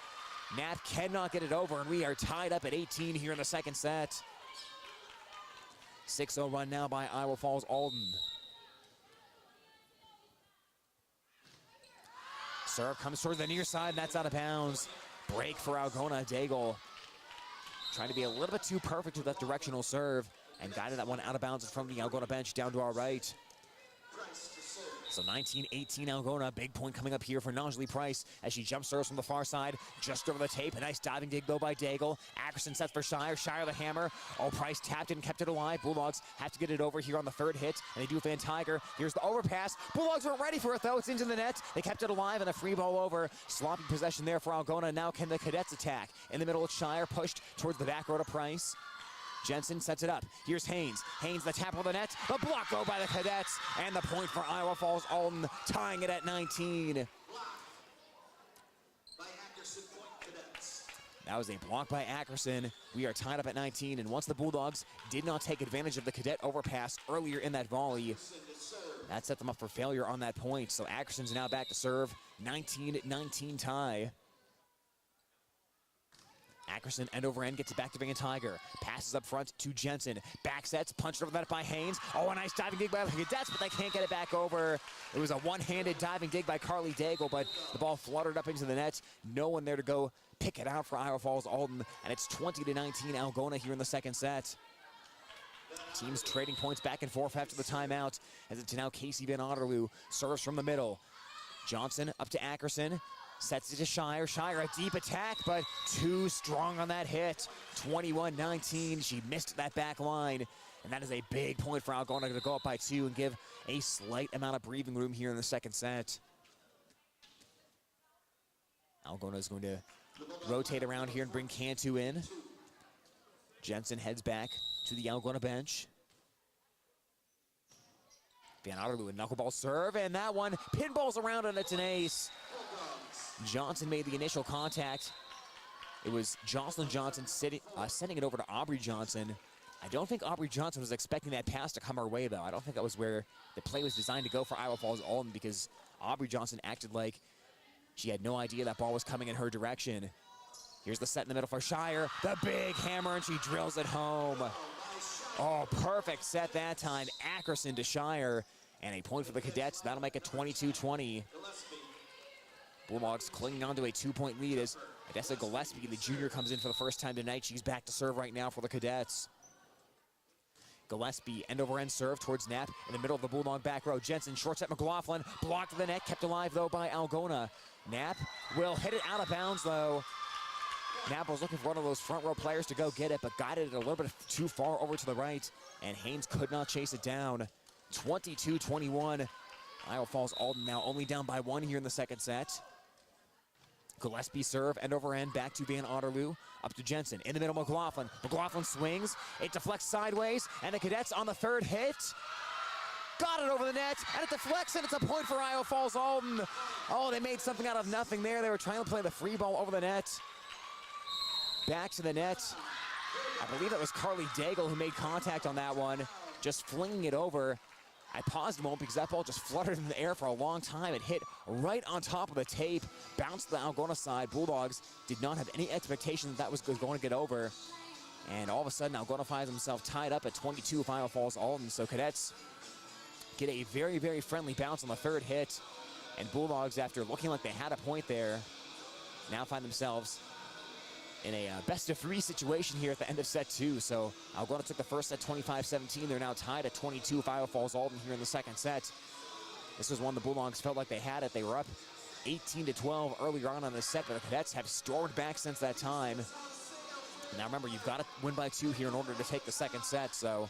C: Knapp cannot get it over, and we are tied up at 18 here in the second set. 6-0 run now by Iowa Falls-Alden. Serve comes towards the near side, and that's out of bounds. Break for Algona. Daigle trying to be a little bit too perfect with that directional serve and guided that one out of bounds from the Algona bench down to our right. So 19-18 Algona. Big point coming up here for Najlee Price as she jump serves from the far side, just over the tape. A nice diving dig though by Daigle. Ackerson sets for Shire. Shire the hammer. Oh, Price tapped it and kept it alive. Bulldogs have to get it over here on the third hit, and they do Van Tiger. Here's the overpass. Bulldogs weren't ready for it though. It's into the net. They kept it alive, and a free ball over. Sloppy possession there for Algona. Now can the Cadets attack? In the middle, it's Shire pushed towards the back row to Price. Jensen sets it up. Here's Haynes. Haynes, the tap of the net. The block though by the Cadets. And the point for Iowa Falls-Alden, tying it at 19. That was a block by Ackerson. We are tied up at 19. And once the Bulldogs did not take advantage of the Cadet overpass earlier in that volley, that set them up for failure on that point. So Ackerson's now back to serve. 19-19 tie. Ackerson end over end gets it back to Van Tiger. Passes up front to Jensen. Back sets, punched over the net by Haynes. Oh, a nice diving dig by the Cadets, but they can't get it back over. It was a one-handed diving dig by Carly Daigle, but the ball fluttered up into the net. No one there to go pick it out for Iowa Falls-Alden, and it's 20-19 Algona here in the second set. Teams trading points back and forth after the timeout, as it's now Casey Van Otterloo serves from the middle. Johnson up to Ackerson. Sets it to Shire. Shire, a deep attack, but too strong on that hit. 21-19. She missed that back line. And that is a big point for Algona to go up by 2 and give a slight amount of breathing room here in the second set. Algona is going to rotate around here and bring Cantu in. Jensen heads back to the Algona bench. Van Otterloo, a knuckleball serve, and that one pinballs around, and it's an ace. Johnson made the initial contact. It was Jocelyn Johnson sending it over to Aubrey Johnson. I don't think Aubrey Johnson was expecting that pass to come her way, though. I don't think that was where the play was designed to go for Iowa Falls-Alden, because Aubrey Johnson acted like she had no idea that ball was coming in her direction. Here's the set in the middle for Shire. The big hammer, and she drills it home. Oh, perfect set that time. Ackerson to Shire, and a point for the Cadets. That'll make it 22-20. Bulldogs clinging on to a 2-point lead as Odessa Gillespie, the junior, comes in for the first time tonight. She's back to serve right now for the Cadets. Gillespie end-over-end serve towards Knapp in the middle of the Bulldog back row. Jensen short set McLaughlin, blocked to the net, kept alive though by Algona. Knapp will hit it out of bounds though. Knapp was looking for one of those front row players to go get it, but guided it a little bit too far over to the right, and Haynes could not chase it down. 22-21. Iowa Falls-Alden now only down by 1 here in the second set. Gillespie serve, end over end, back to Van Otterloo, up to Jensen, in the middle, McLaughlin. McLaughlin swings, it deflects sideways, and the Cadets on the third hit. Got it over the net, and it deflects, and it's a point for Iowa Falls-Alden. Oh, they made something out of nothing there. They were trying to play the free ball over the net. Back to the net. I believe it was Carly Daigle who made contact on that one, just flinging it over. I paused a moment because that ball just fluttered in the air for a long time. It hit right on top of the tape, bounced to the Algona side. Bulldogs did not have any expectation that that was going to get over. And all of a sudden, Algona finds himself tied up at 22 with Iowa Falls-Alden. So Cadets get a very, very friendly bounce on the third hit. And Bulldogs, after looking like they had a point there, now find themselves in a best-of-3 situation here at the end of set 2. So Algona took the first set 25-17. They're now tied at 22 with Iowa Falls-Alden here in the second set. This was one the Bulldogs felt like they had it. They were up 18-12 earlier on in the set, but the Cadets have stormed back since that time. Now remember, you've got to win by 2 here in order to take the second set, so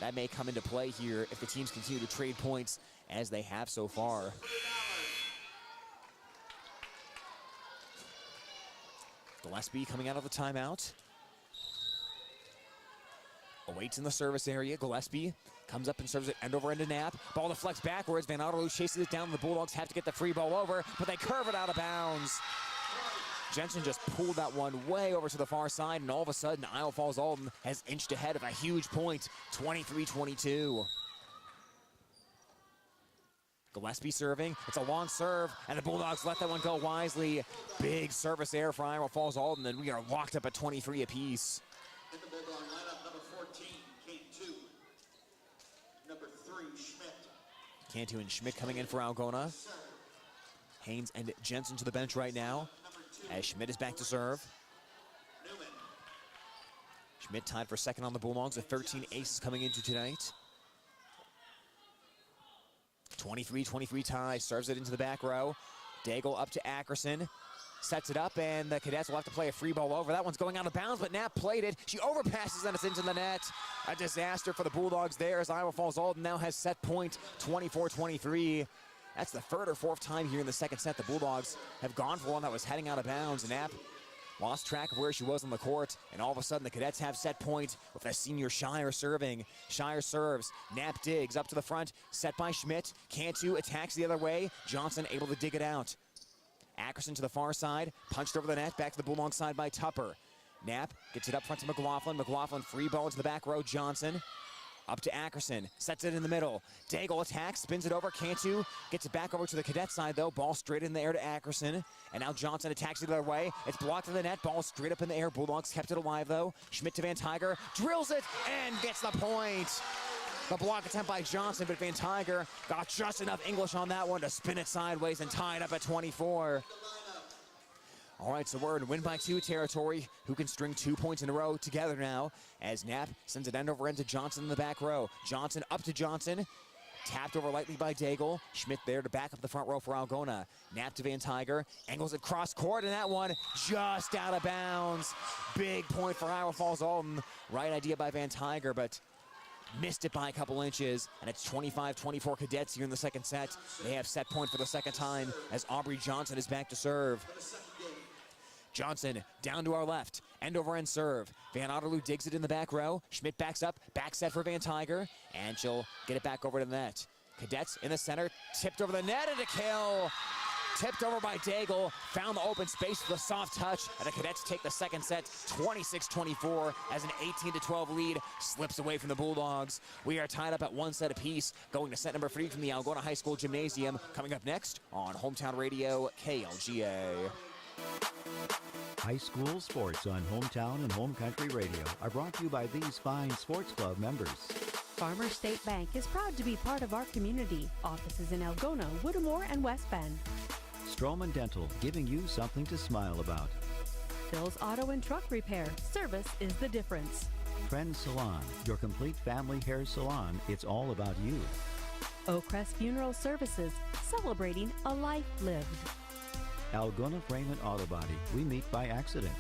C: that may come into play here if the teams continue to trade points as they have so far. Gillespie coming out of the timeout. Awaits in the service area. Gillespie comes up and serves it end over end to Knapp. Ball deflects backwards. Van Otterloo chases it down. The Bulldogs have to get the free ball over, but they curve it out of bounds. Jensen just pulled that one way over to the far side, and all of a sudden, Iowa Falls-Alden has inched ahead of a huge point, 23-22. Gillespie serving, it's a long serve, and the Bulldogs let that one go wisely. Big service error for Iowa Falls-Alden, and we are locked up at 23 apiece.
D: In the Bulldog lineup, number 14, Cantu. Number 3, Schmidt.
C: Cantu and Schmidt coming in for Algona. Haynes and Jensen to the bench right now, as Schmidt is back to serve.
D: Newman.
C: Schmidt tied for second on the Bulldogs with 13 aces coming into tonight. 23-23 tie, serves it into the back row. Daigle up to Ackerson, sets it up, and the Cadets will have to play a free ball over. That one's going out of bounds, but Knapp played it. She overpasses, and it's into the net. A disaster for the Bulldogs there, as Iowa Falls-Alden now has set point 24-23. That's the third or fourth time here in the second set the Bulldogs have gone for one that was heading out of bounds, and Knapp lost track of where she was on the court, and all of a sudden the Cadets have set point with a senior Shire serving. Shire serves, Knapp digs up to the front, set by Schmidt. Cantu attacks the other way. Johnson able to dig it out. Ackerson to the far side, punched over the net, back to the Bulldog side by Tupper. Knapp gets it up front to McLaughlin. McLaughlin free ball into the back row. Johnson up to Ackerson, sets it in the middle. Daigle attacks, spins it over. Cantu gets it back over to the Cadet side though. Ball straight in the air to Ackerson. And now Johnson attacks it the other way. It's blocked in the net. Ball straight up in the air. Bulldogs kept it alive though. Schmidt to Van Tiger, drills it and gets the point. The block attempt by Johnson, but Van Tiger got just enough English on that one to spin it sideways and tie it up at 24. All right, so we're in win by 2 territory. Who can string 2 points in a row together now, as Knapp sends it end over end to Johnson in the back row. Johnson up to Johnson. Tapped over lightly by Daigle. Schmidt there to back up the front row for Algona. Knapp to Van Tiger. Angles it cross court, and that one just out of bounds. Big point for Iowa Falls-Alden. Right idea by Van Tiger, but missed it by a couple inches, and it's 25-24 Cadets here in the second set. They have set point for the second time as Aubrey Johnson is back to serve. Johnson down to our left, end over end serve. Van Otterloo digs it in the back row. Schmidt backs up, back set for Van Tiger, and she'll get it back over to the net. Cadets in the center, tipped over the net and a kill. Tipped over by Daigle, found the open space with a soft touch, and the Cadets take the second set 26-24 as an 18-12 lead slips away from the Bulldogs. We are tied up at 1 set apiece, going to set number 3 from the Algona High School Gymnasium, coming up next on Hometown Radio KLGA.
A: High school sports on Hometown and Home Country Radio are brought to you by these fine sports club members.
B: Farmers State Bank is proud to be part of our community. Offices in Algona, Whittemore, and West Bend.
A: Stroman Dental, giving you something to smile about.
B: Phil's Auto and Truck Repair. Service is the difference.
A: Trend Salon, your complete family hair salon. It's all about you.
B: Oakcrest Funeral Services, celebrating a life lived.
A: Algona Frame and Auto Body, we meet by accident.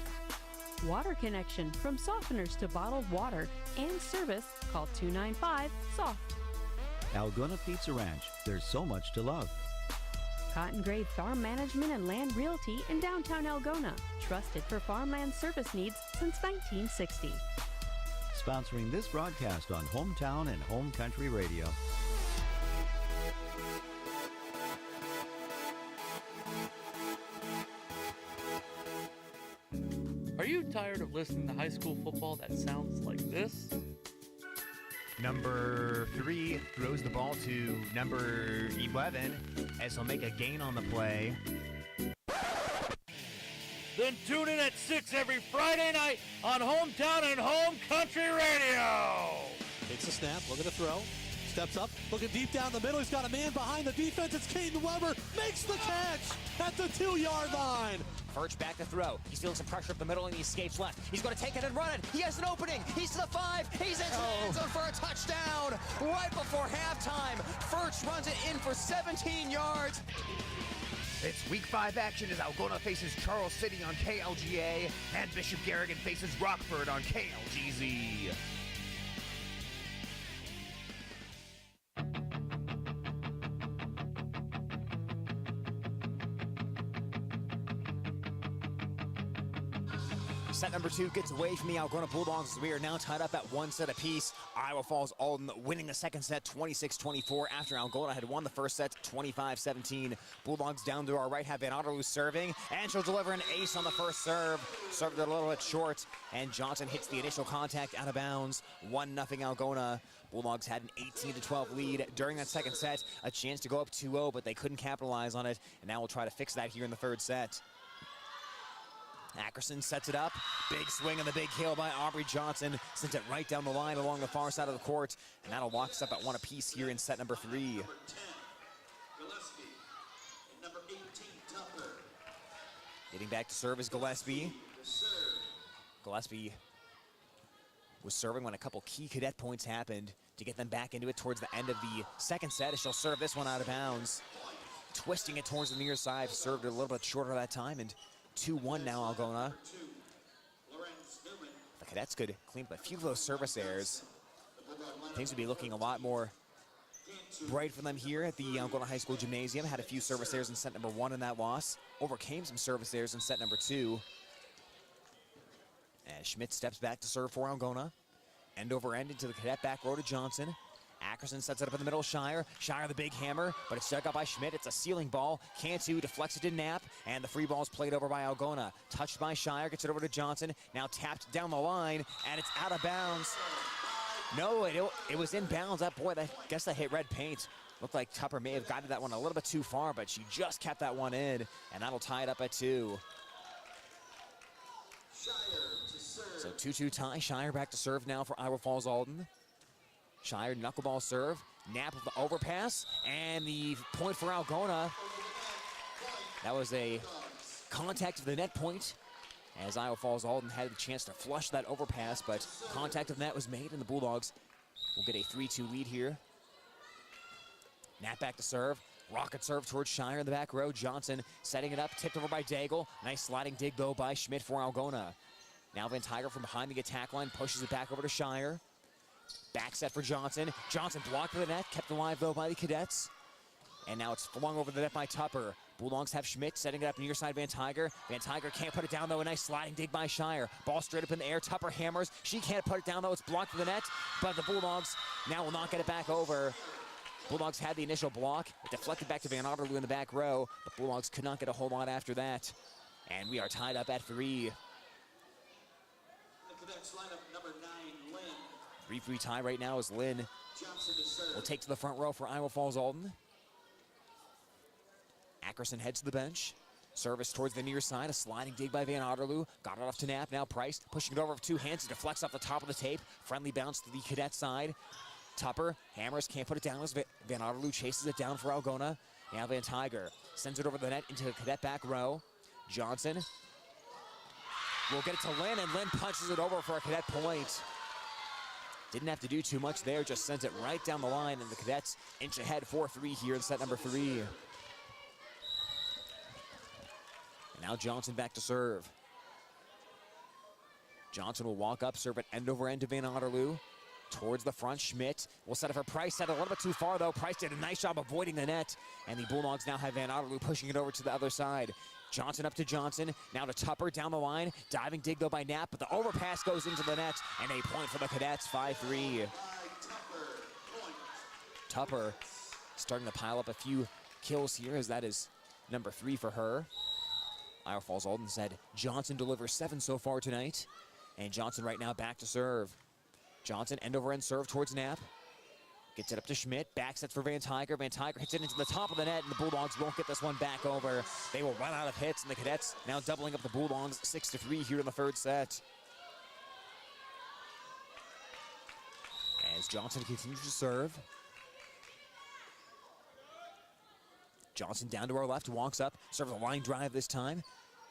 B: Water Connection, from softeners to bottled water and service, call 295-SOFT.
A: Algona Pizza Ranch, there's so much to love.
B: Cotton Grave Farm Management and Land Realty in downtown Algona, trusted for farmland service needs since 1960.
A: Sponsoring this broadcast on Hometown and Home Country Radio.
E: Are you tired of listening to high school football that sounds like this?
C: Number 3 throws the ball to number 11 as he'll make a gain on the play.
E: Then tune in at 6 every Friday night on Hometown and Home Country Radio.
F: Takes a snap, looking to throw, steps up, looking deep down the middle. He's got a man behind the defense. It's Caden Weber, makes the catch at the 2-yard line.
C: Furch back to throw. He's feeling some pressure up the middle and he escapes left. He's going to take it and run it. He has an opening. He's to the 5. He's into the end zone for a touchdown right before halftime. Furch runs it in for 17 yards.
G: It's Week 5 action as Algona faces Charles City on KLGA and Bishop Garrigan faces Rockford on KLGZ.
C: Set number 2 gets away from the Algona Bulldogs. We are now tied up at 1 set apiece. Iowa Falls-Alden winning the second set 26-24 after Algona had won the first set 25-17. Bulldogs down to our right have Van Otterloo serving, and she'll deliver an ace on the first serve. Served it a little bit short, and Johnson hits the initial contact out of bounds. 1-0 Algona. Bulldogs had an 18-12 lead during that second set. A chance to go up 2-0, but they couldn't capitalize on it, and now we'll try to fix that here in the third set. Ackerson sets it up. Big swing on the big hill by Aubrey Johnson. Sends it right down the line along the far side of the court. And that'll lock us up at 1 apiece here in set number 3.
D: Number 10, Gillespie. And number 18, Tupper.
C: Getting back to serve is Gillespie. Gillespie was serving when a couple key cadet points happened to get them back into it towards the end of the second set, as she'll serve this one out of bounds. Twisting it towards the near side. Served it a little bit shorter that time, and 2-1 now Algona. The Cadets could clean up a few of those service errors. Things would be looking a lot more bright for them here at the Algona High School Gymnasium. Had a few service errors in set number 1 in that loss. Overcame some service errors in set number 2. As Schmidt steps back to serve for Algona. End over end into the cadet back row to Johnson. Ackerson sets it up in the middle. Shire the big hammer, but it's dug up by Schmidt. It's a ceiling ball. Cantu deflects it to Knapp, and the free ball's played over by Algona. Touched by Shire, gets it over to Johnson. Now tapped down the line, and it's out of bounds. No, it was in bounds. That boy, I guess that hit red paint. Looked like Tupper may have guided that one a little bit too far, but she just kept that one in, and that'll tie it up at 2. So 2-2 tie. Shire back to serve now for Iowa Falls-Alden. Shire knuckleball serve. Knapp with the overpass, and the point for Algona. That was a contact of the net point, as Iowa Falls-Alden had the chance to flush that overpass, but contact of the net was made, and the Bulldogs will get a 3-2 lead here. Knapp back to serve. Rocket serve towards Shire in the back row. Johnson setting it up, tipped over by Daigle. Nice sliding dig, though, by Schmidt for Algona. Now Van Tiger from behind the attack line pushes it back over to Shire. Back set for Johnson. Johnson blocked for the net, kept alive, though, by the Cadets. And now it's flung over the net by Tupper. Bulldogs have Schmidt setting it up near side Van Tiger. Van Tiger can't put it down, though. A nice sliding dig by Shire. Ball straight up in the air. Tupper hammers. She can't put it down, though. It's blocked for the net. But the Bulldogs now will not get it back over. Bulldogs had the initial block. It deflected back to Van Otterloo in the back row. The Bulldogs could not get a whole lot after that. And we are tied up at 3.
D: The Cadets lineup number 9, Lynn.
C: 3-3 tie right now as Lynn
D: Johnson to serve.
C: will take to the front row for Iowa Falls-Alden. Ackerson heads to the bench. Service towards the near side. A sliding dig by Van Otterloo. Got it off to Knapp. Now Price pushing it over with 2 hands. He deflects off the top of the tape. Friendly bounce to the Cadet side. Tupper hammers, can't put it down as Van Otterloo chases it down for Algona. Now Van Tiger sends it over the net into the Cadet back row. Johnson will get it to Lynn, and Lynn punches it over for a Cadet point. Didn't have to do too much there, just sent it right down the line, and the Cadets inch ahead 4-3 here in set number 3. And now Johnson back to serve. Johnson will walk up, serve it end over end to Van Otterloo. Towards the front, Schmidt will set it for Price. Set it a little bit too far, though. Price did a nice job avoiding the net, and the Bulldogs now have Van Otterloo pushing it over to the other side. Johnson up to Johnson, now to Tupper down the line. Diving dig, though, by Knapp, but the overpass goes into the net, and a point for the Cadets, 5-3. Tupper starting to pile up a few kills here, as that is number 3 for her. Iowa Falls-Alden said Johnson delivers 7 so far tonight, and Johnson right now back to serve. Johnson, end over end serve towards Knapp. Gets it up to Schmidt. Back sets for Van Tiger. Van Tiger hits it into the top of the net, and the Bulldogs won't get this one back over. They will run out of hits, and the Cadets now doubling up the Bulldogs 6-3 here in the third set. As Johnson continues to serve. Johnson down to our left, walks up, serves a line drive this time.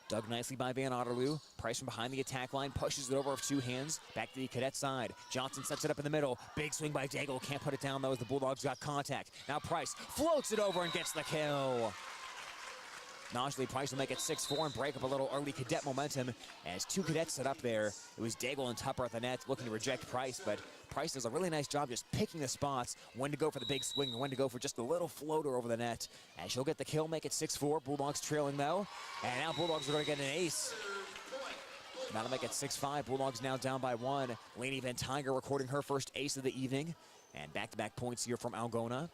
C: Dug nicely by Van Otterloo. Price from behind the attack line, pushes it over with 2 hands. Back to the Cadet side. Johnson sets it up in the middle. Big swing by Daigle. Can't put it down, though, as the Bulldogs got contact. Now Price floats it over and gets the kill. Najlee Price will make it 6-4 and break up a little early Cadet momentum as 2 Cadets set up there. It was Daigle and Tupper at the net looking to reject Price, but Price does a really nice job just picking the spots, when to go for the big swing and when to go for just a little floater over the net. And she'll get the kill, make it 6-4. Bulldogs trailing, though. And now Bulldogs are going to get an ace. That'll make it 6-5. Bulldogs now down by 1. Lainey Van Tiger recording her first ace of the evening. And back-to-back points here from Algona.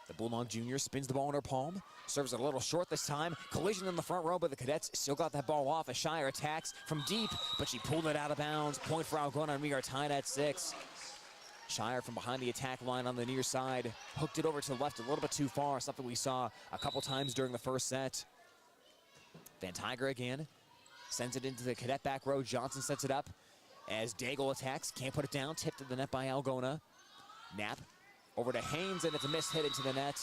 C: The Bulldog Junior spins the ball in her palm, serves it a little short this time. Collision in the front row, but the Cadets still got that ball off as Shire attacks from deep, but she pulled it out of bounds. Point for Algona, and we are tied at 6. Shire from behind the attack line on the near side, hooked it over to the left a little bit too far, something we saw a couple times during the first set. Van Tiger again, sends it into the Cadet back row. Johnson sets it up as Daigle attacks, can't put it down, tipped to the net by Algona. Knapp over to Haynes, and it's a missed hit into the net.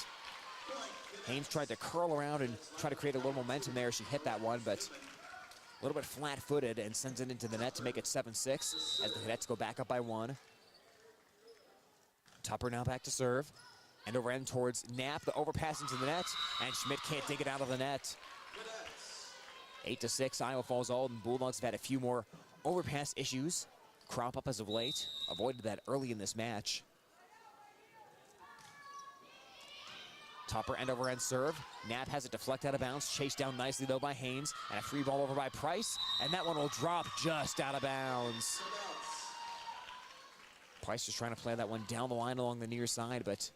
C: Haynes tried to curl around and try to create a little momentum there. She hit that one, but a little bit flat-footed and sends it into the net to make it 7-6 as the Cadets go back up by 1. Tupper now back to serve. End over end towards Knapp. The overpass into the net, and Schmidt can't dig it out of the net. 8-6, Iowa Falls-Alden. Bulldogs have had a few more overpass issues crop up as of late. Avoided that early in this match. Tupper end over end serve. Knapp has it deflect out of bounds. Chased down nicely, though, by Haynes. And a free ball over by Price. And that one will drop just out of bounds. Price just trying to play that one down the line along the near side, but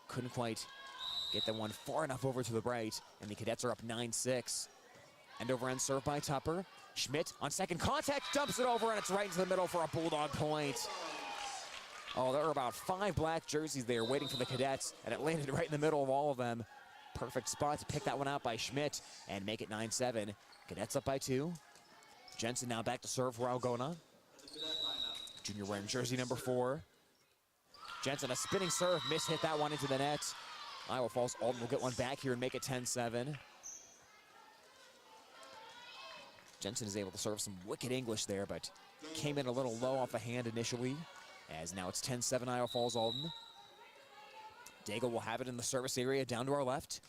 C: couldn't quite get that one far enough over to the right. And the Cadets are up 9-6. End over end serve by Tupper. Schmidt on second contact dumps it over, and it's right into the middle for a Bulldog point. Oh, there are about 5 black jerseys there waiting for the Cadets, and it landed right in the middle of all of them. Perfect spot to pick that one out by Schmidt and make it 9-7. Cadets up by 2. Jensen now back to serve for Algona. Junior wearing jersey number 4. Jensen, a spinning serve, hit that one into the net. Iowa Falls-Alden will get one back here and make it 10-7. Jensen is able to serve some wicked English there, but came in a little low off the hand initially. As now it's 10-7 Iowa Falls-Alden. Daigle will have it in the service area down to our left.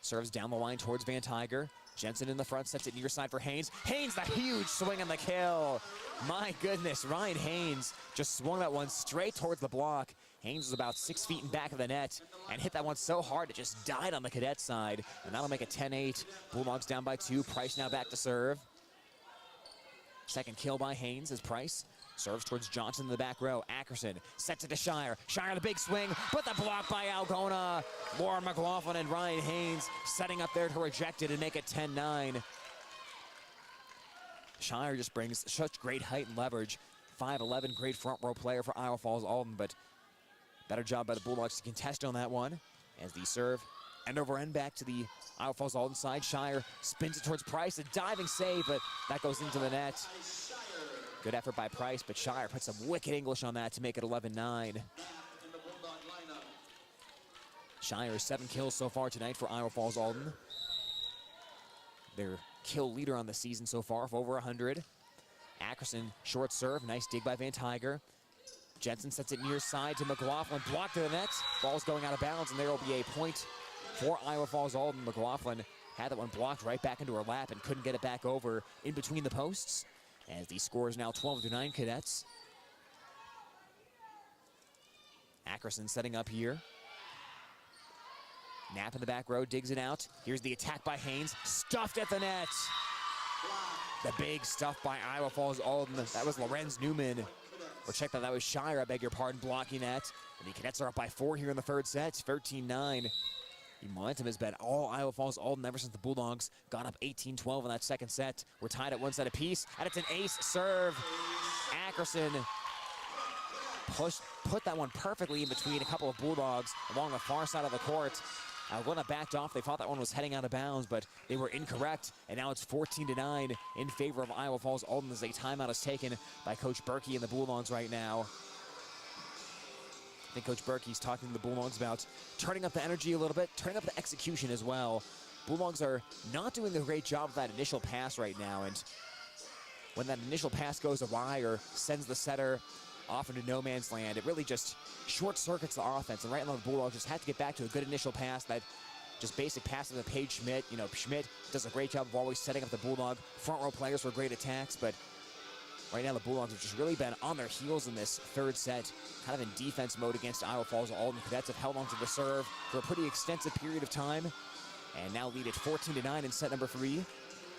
C: Serves down the line towards Van Tiger. Jensen in the front, sets it near side for Haynes. Haynes, the huge swing on the kill. My goodness, Ryan Haynes just swung that one straight towards the block. Haynes was about 6 feet in back of the net and hit that one so hard it just died on the Cadet side. And that'll make it 10-8. Bulldogs down by 2. Price now back to serve. Second kill by Haynes as Price serves towards Johnson in the back row. Ackerson sets it to Shire. Shire the big swing, but the block by Algona. Laura McLaughlin and Ryan Haynes setting up there to reject it and make it 10-9. Shire just brings such great height and leverage. 5'11", great front row player for Iowa Falls-Alden, but better job by the Bulldogs to contest on that one. As the serve end over end back to the Iowa Falls-Alden side. Shire spins it towards Price. A diving save, but that goes into the net. Good effort by Price, but Shire put some wicked English on that to make it 11-9. Shire 7 kills so far tonight for Iowa Falls-Alden. Their kill leader on the season so far of over 100. Ackerson, short serve, nice dig by Van Tiger. Jensen sets it near side to McLaughlin, blocked to the net. Ball's going out of bounds, and there will be a point for Iowa Falls-Alden. McLaughlin had that one blocked right back into her lap and couldn't get it back over in between the posts. As the score is now 12-9 Cadets. Ackerson setting up here. Knapp in the back row, digs it out. Here's the attack by Haynes, stuffed at the net. The big stuff by Iowa Falls-Alden. That was Lorenz Newman. Or check that was Shire, I beg your pardon, blocking that. And the Cadets are up by 4 here in the third set, 13-9. The momentum has been all Iowa Falls-Alden ever since the Bulldogs got up 18-12 in that second set. We're tied at 1 set apiece, and it's an ace serve. Ackerson put that one perfectly in between a couple of Bulldogs along the far side of the court. Algona backed off. They thought that one was heading out of bounds, but they were incorrect. And now it's 14-9 in favor of Iowa Falls-Alden as a timeout is taken by Coach Berkey and the Bulldogs right now. I think Coach Berkey's talking to the Bulldogs about turning up the energy a little bit, turning up the execution as well. Bulldogs are not doing a great job of that initial pass right now, and when that initial pass goes awry or sends the setter off into no man's land, it really just short circuits the offense. And right now the Bulldogs just have to get back to a good initial pass, that just basic passes to Paige Schmidt. You know, Schmidt does a great job of always setting up the Bulldog front row players for great attacks, but right now the Bulldogs have just really been on their heels in this third set, kind of in defense mode against Iowa Falls-Alden. Cadets have held onto the serve for a pretty extensive period of time, and now lead at 14-9 in set number 3.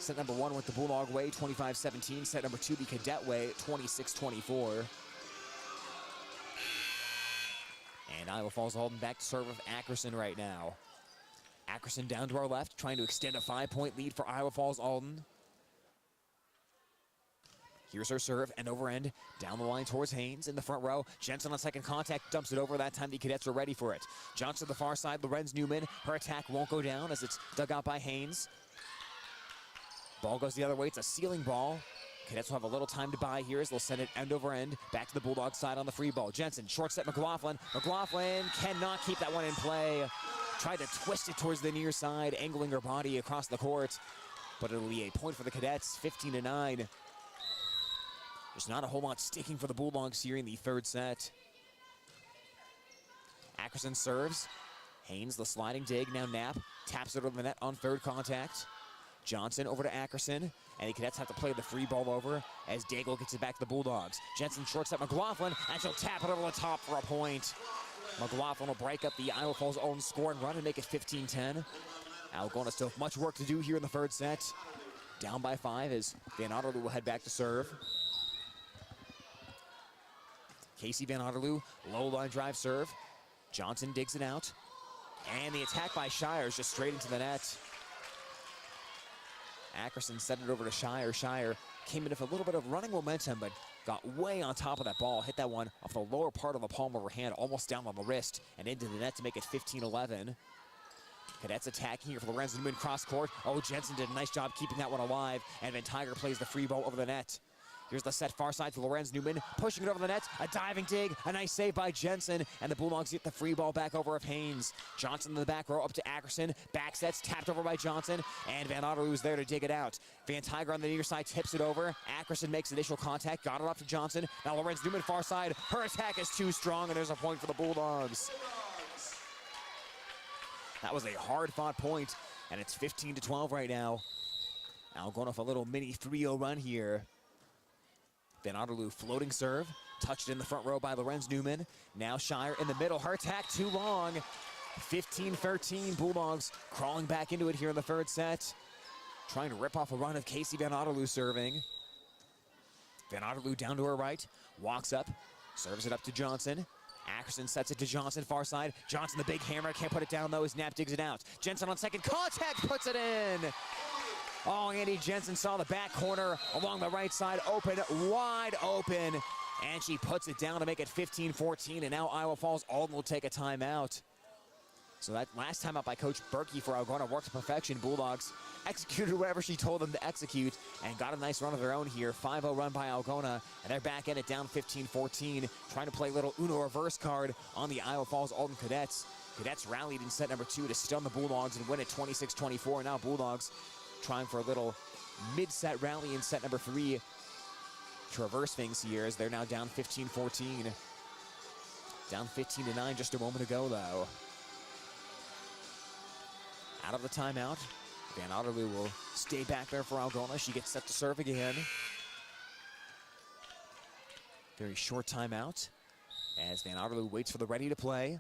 C: Set number 1 with the Bulldog way, 25-17. Set number 2, the Cadet way, 26-24. And Iowa Falls-Alden back to serve with Ackerson right now. Ackerson down to our left, trying to extend a 5-point lead for Iowa Falls-Alden. Here's her serve, end over end, down the line towards Haynes in the front row. Jensen on second contact, dumps it over. That time the Cadets are ready for it. Johnson to the far side, Lorenz Newman. Her attack won't go down as it's dug out by Haynes. Ball goes the other way, it's a ceiling ball. Cadets will have a little time to buy here as they'll send it end over end back to the Bulldog side on the free ball. Jensen, short set McLaughlin. McLaughlin cannot keep that one in play. Tried to twist it towards the near side, angling her body across the court. But it'll be a point for the Cadets, 15-9. There's not a whole lot sticking for the Bulldogs here in the third set. Ackerson serves. Haynes, the sliding dig, now Knapp. Taps it over the net on third contact. Johnson over to Ackerson, and the Cadets have to play the free ball over as Daigle gets it back to the Bulldogs. Jensen short set McLaughlin, and she'll tap it over the top for a point. McLaughlin will break up the Iowa Falls-Alden scoring run and make it 15-10. Algona still have much work to do here in the third set. Down by 5 as Van Otterloo will head back to serve. Casey Van Otterloo, low line drive serve. Johnson digs it out. And the attack by Shire is just straight into the net. Ackerson sent it over to Shire. Shire came in with a little bit of running momentum, but got way on top of that ball. Hit that one off the lower part of the palm of her hand, almost down on the wrist, and into the net to make it 15-11. Cadets attacking here for Lorenz Newman cross court. Oh, Jensen did a nice job keeping that one alive, and Van Tiger plays the free ball over the net. Here's the set far side to Lorenz Newman, pushing it over the net, a diving dig, a nice save by Jensen, and the Bulldogs get the free ball back over of Haynes. Johnson in the back row up to Ackerson, back sets, tapped over by Johnson, and Van Otterloo's there to dig it out. Van Tiger on the near side tips it over, Ackerson makes initial contact, got it up to Johnson, now Lorenz Newman far side, her attack is too strong, and there's a point for the Bulldogs. That was a hard-fought point, and it's 15-12 right now. Now going off a little mini 3-0 run here. Van Otterloo floating serve, touched in the front row by Lorenz Newman. Now Shire in the middle, her attack too long. 15-13, Bulldogs crawling back into it here in the third set. Trying to rip off a run of Casey Van Otterloo serving. Van Otterloo down to her right, walks up, serves it up to Johnson. Ackerson sets it to Johnson, far side. Johnson, the big hammer, can't put it down though as Knapp digs it out. Jensen on second contact, puts it in. Oh, Andy Jensen saw the back corner along the right side open, wide open, and she puts it down to make it 15-14, and now Iowa Falls-Alden will take a timeout. So that last timeout by Coach Berkey for Algona worked to perfection. Bulldogs executed whatever she told them to execute and got a nice run of their own here. 5-0 run by Algona, and they're back in it down 15-14, trying to play a little Uno reverse card on the Iowa Falls-Alden Cadets. Cadets rallied in set number 2 to stun the Bulldogs and win it 26-24. Now Bulldogs trying for a little mid-set rally in set number 3 to reverse things here as they're now down 15-14. Down 15-9 just a moment ago, though. Out of the timeout. Van Otterloo will stay back there for Algona. She gets set to serve again. Very short timeout as Van Otterloo waits for the ready to play.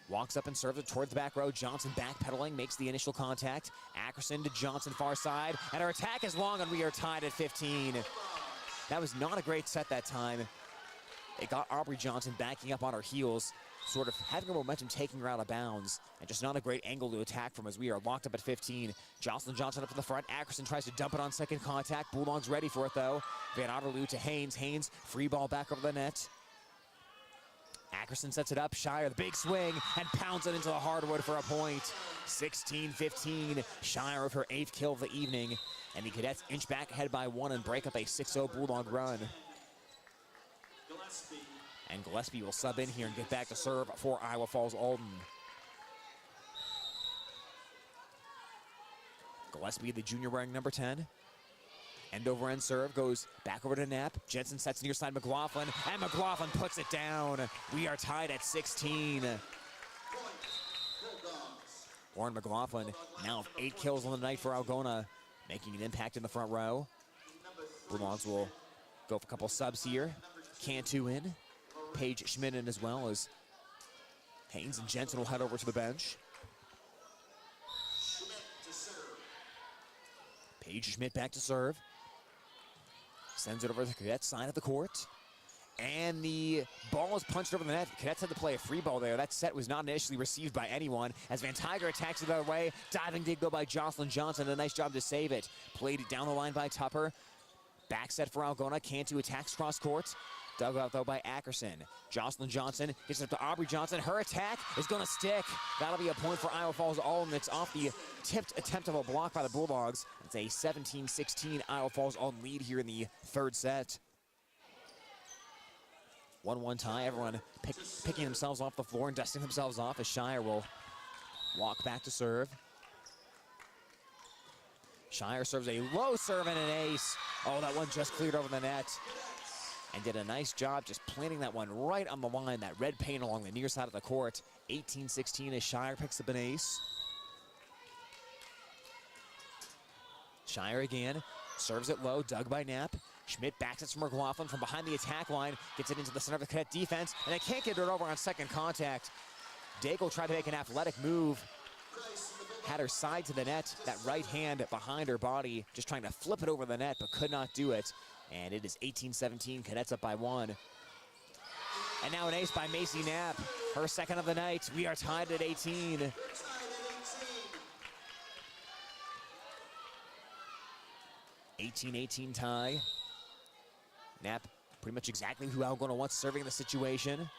C: Walks up and serves it toward the back row. Johnson backpedaling, makes the initial contact. Ackerson to Johnson, far side. And her attack is long, and we are tied at 15. That was not a great set that time. It got Aubrey Johnson backing up on her heels, sort of having her momentum taking her out of bounds, and just not a great angle to attack from as we are locked up at 15. Jocelyn Johnson up in the front. Ackerson tries to dump it on second contact. Bulldogs ready for it, though. Van Otterloo to Haynes. Haynes, free ball back over the net. Ackerson sets it up. Shire, the big swing, and pounds it into the hardwood for a point. 16-15. Shire with her 8th kill of the evening. And the Cadets inch back ahead by 1 and break up a 6-0 Bulldog run. And Gillespie will sub in here and get back to serve for Iowa Falls-Alden. Gillespie, the junior, wearing number 10. End over end serve, goes back over to Knapp. Jensen sets near side McLaughlin, and McLaughlin puts it down. We are tied at 16. Lauren McLaughlin now with 8 kills on the night for Algona, making an impact in the front row. Bulldogs will go for a couple subs here. Cantu in, Paige Schmidt in as well, as Haynes and Jensen will head over to the bench. Paige Schmidt back to serve. Sends it over to the Cadets side of the court. And the ball is punched over the net. The Cadets had to play a free ball there. That set was not initially received by anyone as Van Tiger attacks it the other way. Diving dig though by Jocelyn Johnson. A nice job to save it. Played it down the line by Tupper. Back set for Algona. Cantu attacks cross court. Dug out though by Ackerson. Jocelyn Johnson gets it up to Aubrey Johnson. Her attack is going to stick. That'll be a point for Iowa Falls-Alden. It's off the tipped attempt of a block by the Bulldogs. It's a 17-16 Iowa Falls-Alden lead here in the third set. 1-1 tie. Everyone picking themselves off the floor and dusting themselves off as Shire will walk back to serve. Shire serves a low serve and an ace. Oh, that one just cleared over the net. And did a nice job just planting that one right on the line, that red paint along the near side of the court. 18-16 as Shire picks up an ace. Shire again, serves it low, dug by Knapp. Schmidt backs it from McLaughlin from behind the attack line, gets it into the center of the Cadet defense, and they can't get it over on second contact. Daigle tried to make an athletic move, had her side to the net, that right hand behind her body, just trying to flip it over the net, but could not do it. And it is 18-17, Cadets up by 1. And now an ace by Macy Knapp, her second of the night. We are tied at 18. (18-18) tie. Knapp, pretty much exactly who Algona wants serving the situation.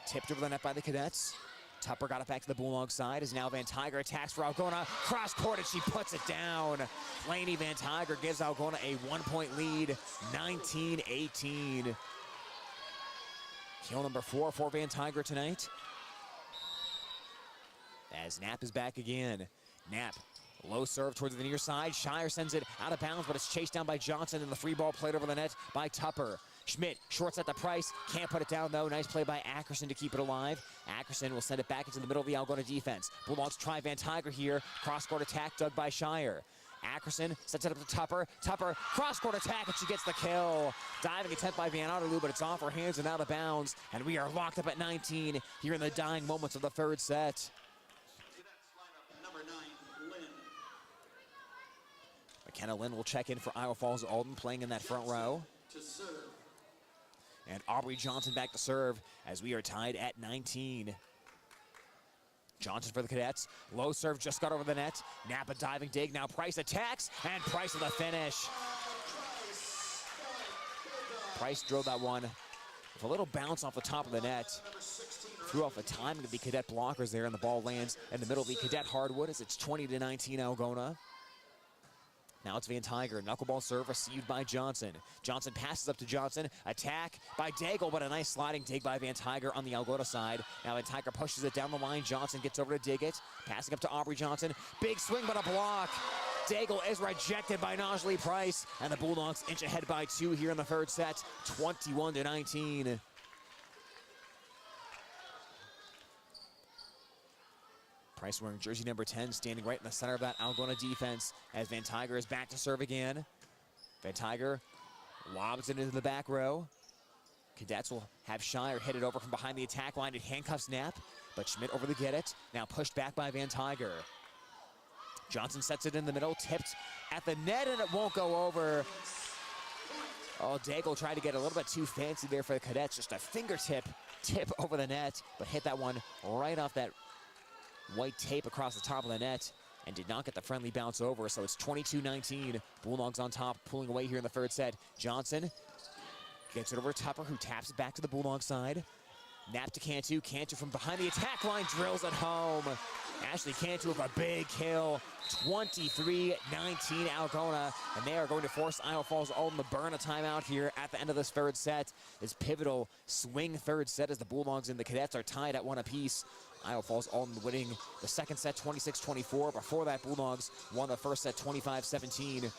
C: Tipped over the net by the Cadets. Tupper got it back to the Bulldog side as now Van Tiger attacks for Algona. Cross court and she puts it down. Lainey Van Tiger gives Algona a 1-point lead, 19-18. Kill number 4 for Van Tiger tonight. As Knapp is back again. Knapp, low serve towards the near side. Shire sends it out of bounds, but it's chased down by Johnson, and the free ball played over the net by Tupper. Schmidt, short set the Price, can't put it down though. Nice play by Ackerson to keep it alive. Ackerson will send it back into the middle of the Algona defense. Bulldogs try Van Tiger here. Cross-court attack dug by Shire. Ackerson sets it up to Tupper. Tupper, cross-court attack, and she gets the kill. Diving attempt by Van Otterloo, but it's off her hands and out of bounds. And we are locked up at 19 here in the dying moments of the third set.
D: Number 9, Lynn.
C: McKenna Lynn will check in for Iowa Falls-Alden, playing in that front row.
D: To serve.
C: And Aubrey Johnson back to serve as we are tied at 19. Johnson for the Cadets. Low serve just got over the net. Napa diving dig. Now Price attacks, and Price with a finish. Price drilled that one with a little bounce off the top of the net. Threw off the timing of the Cadet blockers there, and the ball lands in the middle of the Cadet hardwood as it's 20-19 Algona. Now it's Van Tiger. Knuckleball serve received by Johnson. Johnson passes up to Johnson. Attack by Daigle, but a nice sliding dig by Van Tiger on the Algona side. Now Van Tiger pushes it down the line. Johnson gets over to dig it. Passing up to Aubrey Johnson. Big swing, but a block. Daigle is rejected by Najlee Price. And the Bulldogs inch ahead by 2 here in the third set. 21-19. Price wearing jersey number 10, standing right in the center of that Algona defense as Van Tiger is back to serve again. Van Tiger lobs it into the back row. Cadets will have Shire hit it over from behind the attack line. It handcuffs Knapp, but Schmidt over to get it. Now pushed back by Van Tiger. Johnson sets it in the middle, tipped at the net, and it won't go over. Oh, Daigle tried to get a little bit too fancy there for the Cadets. Just a fingertip tip over the net, but hit that one right off that white tape across the top of the net and did not get the friendly bounce over. So it's 22-19. Bulldogs on top, pulling away here in the third set. Johnson gets it over to Tupper, who taps it back to the Bulldog side. Knapp to Cantu. Cantu from behind the attack line drills it home. Ashley Cantu with a big kill. 23-19 Algona, and they are going to force Iowa Falls-Alden to burn a timeout here at the end of this third set. This pivotal swing third set as the Bulldogs and the Cadets are tied at 1 apiece. Iowa Falls-Alden winning the second set 26-24. Before that, Bulldogs won the first set 25-17.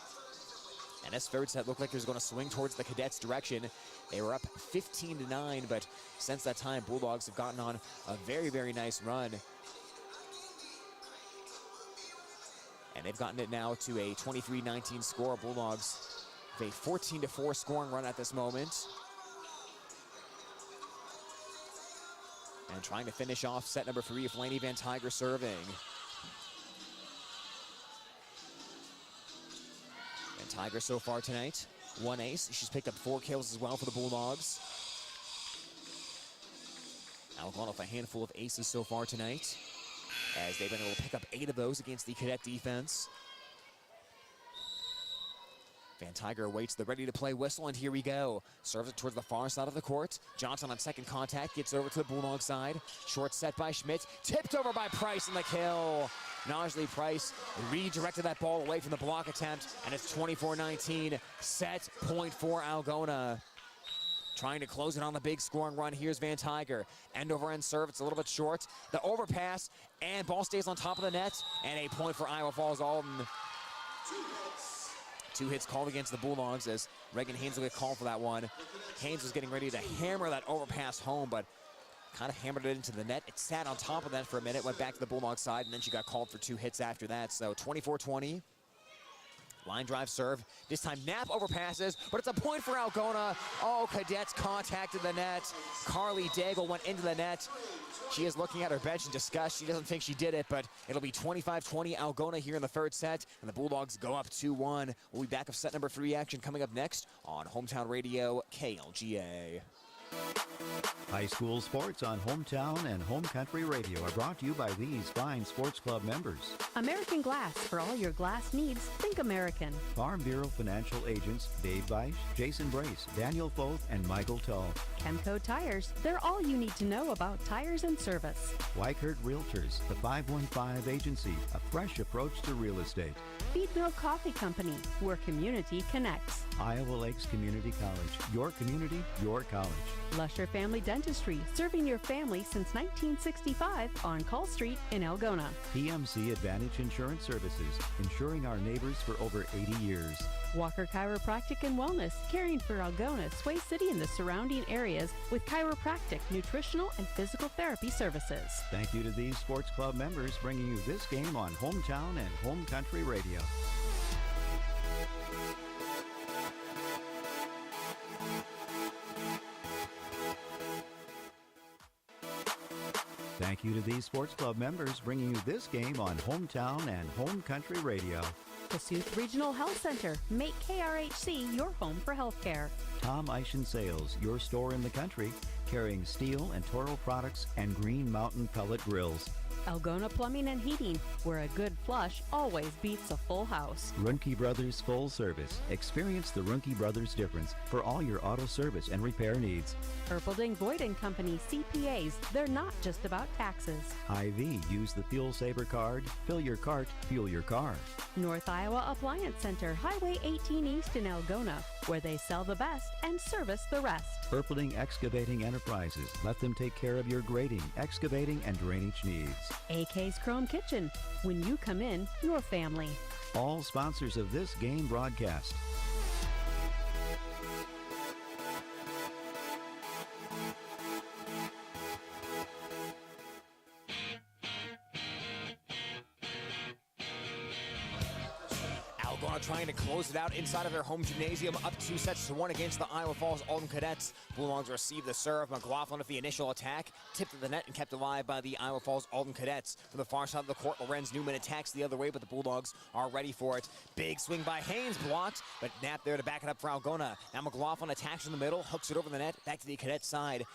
C: And this third set looked like it was going to swing towards the Cadets' direction. They were up 15-9, but since that time, Bulldogs have gotten on a very, very nice run. And they've gotten it now to a 23-19 score. Bulldogs with a 14-4 scoring run at this moment. And trying to finish off set number 3 of Lainey Van Tiger serving. Van Tiger so far tonight, 1 ace. She's picked up 4 kills as well for the Bulldogs. Algona with a handful of aces so far tonight, as they've been able to pick up 8 of those against the Cadet defense. Van Tiger awaits the ready-to-play whistle, and here we go. Serves it towards the far side of the court. Johnson on second contact, gets over to the Bulldog side. Short set by Schmidt, tipped over by Price in the kill. Najlee Price redirected that ball away from the block attempt, and it's 24-19. Set point for Algona. Trying to close it on the big scoring run. Here's Van Tiger. End over end serve. It's a little bit short. The overpass, and ball stays on top of the net, and a point for Iowa Falls-Alden. 2 hits called against the Bulldogs as Reagan Haynes will get called for that one. Haynes was getting ready to hammer that overpass home, but kind of hammered it into the net. It sat on top of that for a minute, went back to the Bulldog side, and then she got called for 2 hits after that. So 24-20. Line drive serve. This time Knapp overpasses, but it's a point for Algona. Oh, Cadets contacted the net. Carly Daigle went into the net. She is looking at her bench in disgust. She doesn't think she did it, but it'll be 25-20 Algona here in the third set, and the Bulldogs go up 2-1. We'll be back with set number 3 action coming up next on Hometown Radio KLGA.
A: High school sports on Hometown and Home Country Radio are brought to you by these fine sports club members.
B: American Glass. For all your glass needs, think American.
A: Farm Bureau Financial Agents Dave Beisch, Jason Brace, Daniel Foth, and Michael Tull.
B: Chemco Tires. They're all you need to know about tires and service.
A: Weichert Realtors, the 515 Agency, a fresh approach to real estate.
B: Feed Mill Coffee Company, where community connects.
A: Iowa Lakes Community College, your community, your college.
B: Lusher Family Dentistry, serving your family since 1965 on Call Street in Algona.
A: PMC Advantage Insurance Services, insuring our neighbors for over 80 years.
B: Walker Chiropractic and Wellness, caring for Algona, Sway City, and the surrounding areas with chiropractic, nutritional, and physical therapy services.
A: Thank you to these sports club members bringing you this game on Hometown and Home Country Radio. Thank you to these sports club members bringing you this game on Hometown and Home Country Radio.
B: Kasuth Regional Health Center. Make KRHC your home for healthcare.
A: Tom Eischen Sales, your store in the country. carrying steel and Toro products and Green Mountain pellet grills.
B: Algona Plumbing and Heating, where a good flush always beats a full house.
A: Ruhnke Brothers Full Service. Experience the Ruhnke Brothers difference for all your auto service and repair needs.
B: Erpelding Boyd & Company CPAs, they're not just about taxes.
A: Hy-Vee, use the Fuel Saver card. Fill your cart, fuel your car.
B: North Iowa Appliance Center, Highway 18 East in Algona, where they sell the best and service the rest.
A: Erpelding Excavating Enterprises. Let them take care of your grading, excavating, and drainage needs.
B: AK's Chrome Kitchen, when you come in, your family.
A: All sponsors of this game broadcast.
C: Algona trying to close it out inside of their home gymnasium, up 2-1 against the Iowa Falls-Alden Cadets. Bulldogs receive the serve. McLaughlin with the initial attack, tipped to the net and kept alive by the Iowa Falls-Alden Cadets. From the far side of the court, Lorenz Newman attacks the other way, but the Bulldogs are ready for it. Big swing by Haynes, blocked, but Knapp there to back it up for Algona. Now McLaughlin attacks in the middle, hooks it over the net, back to the Cadets side.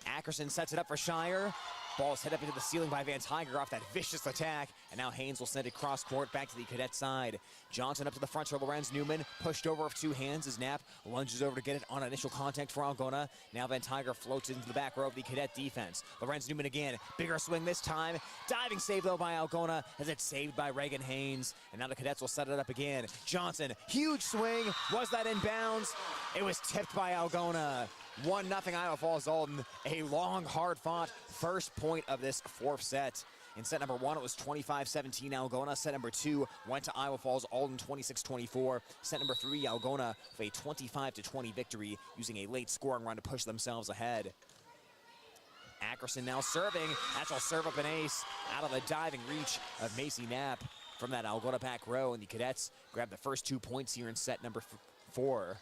C: Ackerson sets it up for Shire. Ball's hit up into the ceiling by Van Tiger off that vicious attack, and now Haynes will send it cross court back to the Cadet side. Johnson up to the front for Lorenz Newman, pushed over with two hands as Knapp lunges over to get it on initial contact for Algona. Now Van Tiger floats into the back row of the Cadet defense. Lorenz Newman again, bigger swing this time. Diving save though by Algona as it's saved by Reagan Haynes, and now the Cadets will set it up again. Johnson, huge swing, was that in bounds? It was tipped by Algona. 1-0 Iowa Falls-Alden, a long, hard-fought first point of this fourth set. In set number one, it was 25-17 Algona. Set number two went to Iowa Falls-Alden 26-24. Set number three, Algona with a 25-20 victory, using a late scoring run to push themselves ahead. Ackerson now serving. That's will serve up an ace out of the diving reach of Macy Knapp from that Algona back row, and the Cadets grab the first 2 points here in set number four.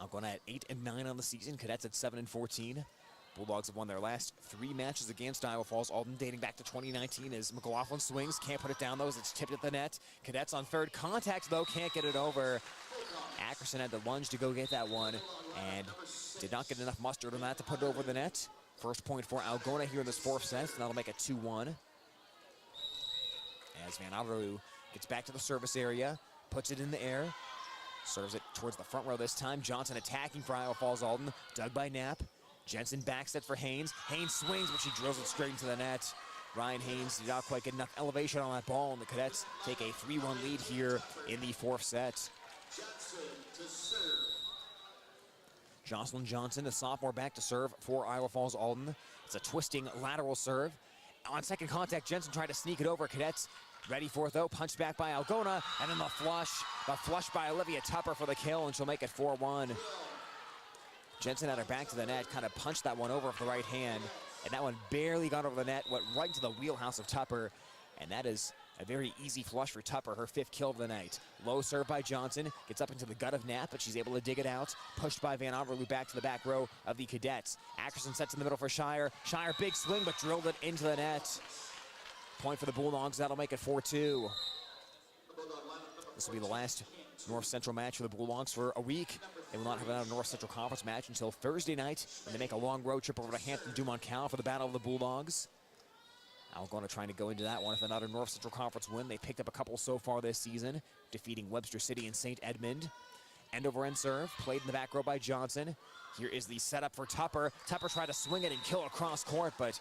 C: Algona at 8-9 on the season, Cadets at 7-14. Bulldogs have won their last 3 matches against Iowa Falls-Alden, dating back to 2019 as McLaughlin swings, can't put it down though as it's tipped at the net. Cadets on third contact though, can't get it over. Ackerson had the lunge to go get that one and did not get enough mustard on that to put it over the net. First point for Algona here in this fourth set, and that'll make it 2-1. As Van Otterloo gets back to the service area, puts it in the air, serves it towards the front row this time. Johnson attacking for Iowa Falls-Alden, dug by Knapp. Jensen backset for Haynes. Haynes swings, but she drills it straight into the net. Ryan Haynes did not quite get enough elevation on that ball, and the Cadets take a 3-1 lead here in the fourth set. Jocelyn Johnson, the sophomore, back to serve for Iowa Falls-Alden. It's a twisting lateral serve. On second contact, Jensen tried to sneak it over. Cadets ready for it though, punched back by Algona, and then the flush by Olivia Tupper for the kill, and she'll make it 4-1. Jensen had her back to the net, kind of punched that one over with the right hand, and that one barely got over the net, went right into the wheelhouse of Tupper, and that is a very easy flush for Tupper, her 5th kill of the night. Low serve by Johnson, gets up into the gut of Knapp, but she's able to dig it out. Pushed by Van Otterloo back to the back row of the Cadets. Ackerson sets in the middle for Shire. Shire, big swing, but drilled it into the net. Point for the Bulldogs, that'll make it 4-2. This will be the last North Central match for the Bulldogs for a week. They will not have another North Central Conference match until Thursday night, and they make a long road trip over to Hampton-Dumont-Cal for the Battle of the Bulldogs. Algona trying to go into that one with another North Central Conference win. They picked up a couple so far this season, defeating Webster City and St. Edmund. End over end serve, played in the back row by Johnson. Here is the setup for Tupper. Tupper tried to swing it and kill it across court, but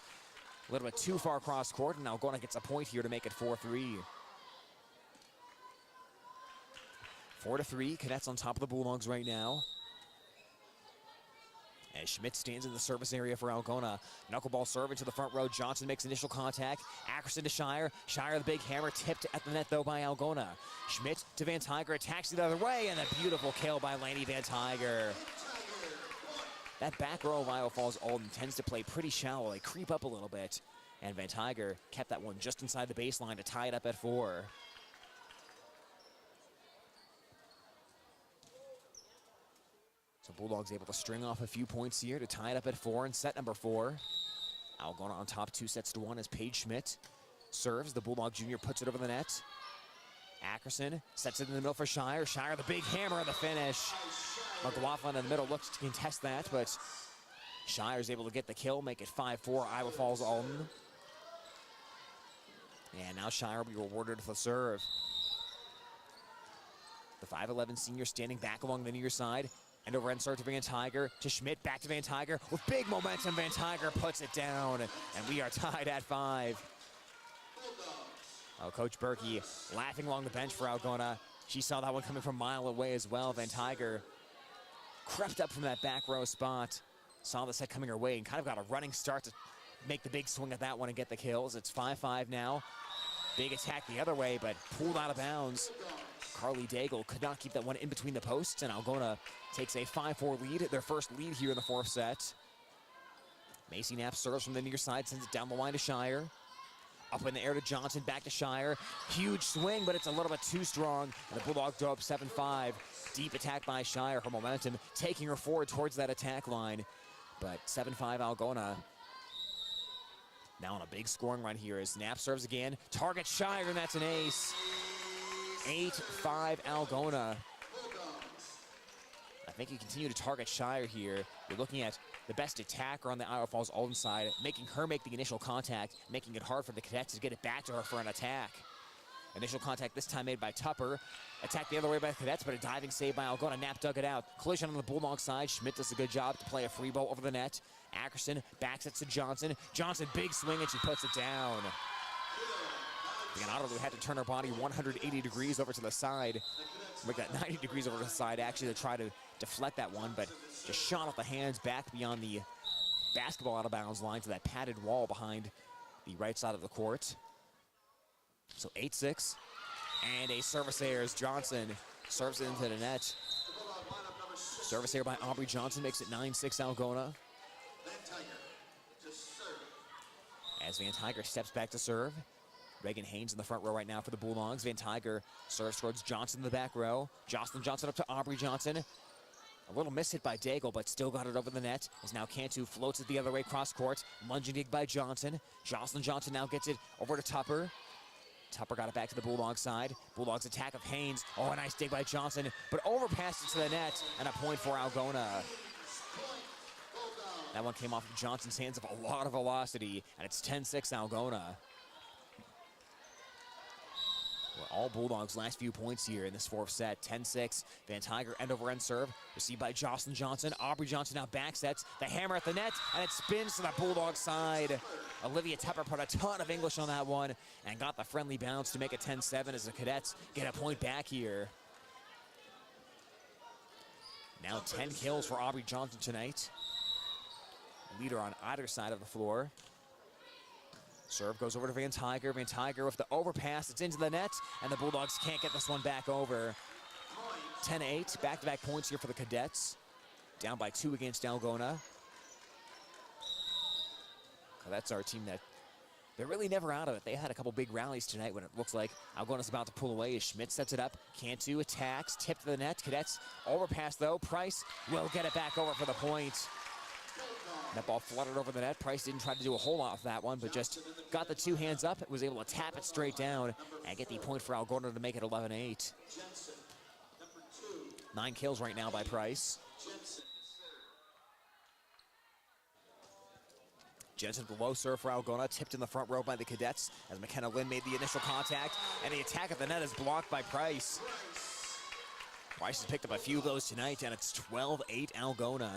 C: a little bit too far across court, and Algona gets a point here to make it 4-3. 4-3, Cadets on top of the Bulldogs right now. As Schmidt stands in the service area for Algona. Knuckleball serve into the front row. Johnson makes initial contact. Ackerson to Shire. Shire, the big hammer, tipped at the net, though, by Algona. Schmidt to Van Tiger, attacks the other way, and a beautiful kill by Laney Van Tiger. That back row of Iowa Falls-Alden tends to play pretty shallow. They creep up a little bit, and Van Tiger kept that one just inside the baseline to tie it up at 4. So Bulldogs able to string off a few points here to tie it up at 4 in set number 4. Algona on top 2-1 as Paige Schmidt serves. The Bulldog Junior puts it over the net. Ackerson sets it in the middle for Shire. Shire, the big hammer of the finish. McLaughlin in the middle looks to contest that, but Shire's able to get the kill, make it 5-4, Iowa Falls-Alden. And now Shire will be rewarded with a serve. The 5'11 senior standing back along the near side. End over end serve to Van Tiger, to Schmidt, back to Van Tiger. With big momentum, Van Tiger puts it down, and we are tied at 5. Oh, Coach Berkey laughing along the bench for Algona. She saw that one coming from a mile away as well. Van Tiger crept up from that back row spot, saw the set coming her way, and kind of got a running start to make the big swing at that one and get the kills. It's 5-5 now. Big attack the other way, but pulled out of bounds. Carly Daigle could not keep that one in between the posts, and Algona takes a 5-4 lead, their first lead here in the 4th set. Macy Knapp serves from the near side, sends it down the line to Shire. Up in the air to Johnson, back to Shire. Huge swing, but it's a little bit too strong, and the Bulldogs go up 7-5. Deep attack by Shire, her momentum taking her forward towards that attack line. But 7-5 Algona. Now on a big scoring run here as Knapp serves again. Target Shire, and that's an ace. 8-5 Algona. I think you continue to target Shire here. You're looking at the best attacker on the Iowa Falls-Alden side, making her make the initial contact, making it hard for the Cadets to get it back to her for an attack. Initial contact this time made by Tupper. Attacked the other way by the Cadets, but a diving save by Algona. Knapp dug it out. Collision on the Bulldog side. Schmidt does a good job to play a free ball over the net. Ackerson backs it to Johnson. Johnson, big swing, and she puts it down. Leonardo had to turn her body 180 degrees over to the side. Make that 90 degrees over to the side, actually, to try to deflect that one, but just shot off the hands back beyond the basketball out of bounds line to that padded wall behind the right side of the court. So 8-6, and a service error as Johnson serves it into the net. Service error by Aubrey Johnson makes it 9-6 Algona. As Van Tiger steps back to serve. Reagan Haynes in the front row right now for the Bulldogs. Van Tiger serves towards Johnson in the back row. Jocelyn Johnson up to Aubrey Johnson. A little miss hit by Daigle, but still got it over the net. As now Cantu floats it the other way cross court. Lunging dig by Johnson. Jocelyn Johnson now gets it over to Tupper. Tupper got it back to the Bulldogs side. Bulldogs attack of Haynes. Oh, a nice dig by Johnson, but overpassed it to the net, and a point for Algona. That one came off of Johnson's hands of a lot of velocity, and it's 10-6 Algona. Well, all Bulldogs' last few points here in this 4th set. 10-6, Van Tiger end over end serve. Received by Jocelyn Johnson. Aubrey Johnson now back sets. The hammer at the net, and it spins to the Bulldog side. Olivia Tupper put a ton of English on that one and got the friendly bounce to make it 10-7 as the Cadets get a point back here. Now 10 kills for Aubrey Johnson tonight. Leader on either side of the floor. Serve goes over to Van Tiger. Van Tiger with the overpass. It's into the net, and the Bulldogs can't get this one back over. 10-8, back-to-back points here for the Cadets. Down by 2 against Algona. Cadets are a team that they're really never out of it. They had a couple big rallies tonight when it looks like Algona's about to pull away as Schmidt sets it up. Cantu attacks, tipped to the net. Cadets overpass though. Price will get it back over for the point. That ball fluttered over the net. Price didn't try to do a whole lot with that one, but just got the 2 hands up, was able to tap it straight down and get the point for Algona to make it 11-8. 9 kills right now by Price. Jensen with the low serve for Algona, tipped in the front row by the Cadets as McKenna Lynn made the initial contact, and the attack at the net is blocked by Price. Price has picked up a few of those tonight, and it's 12-8 Algona.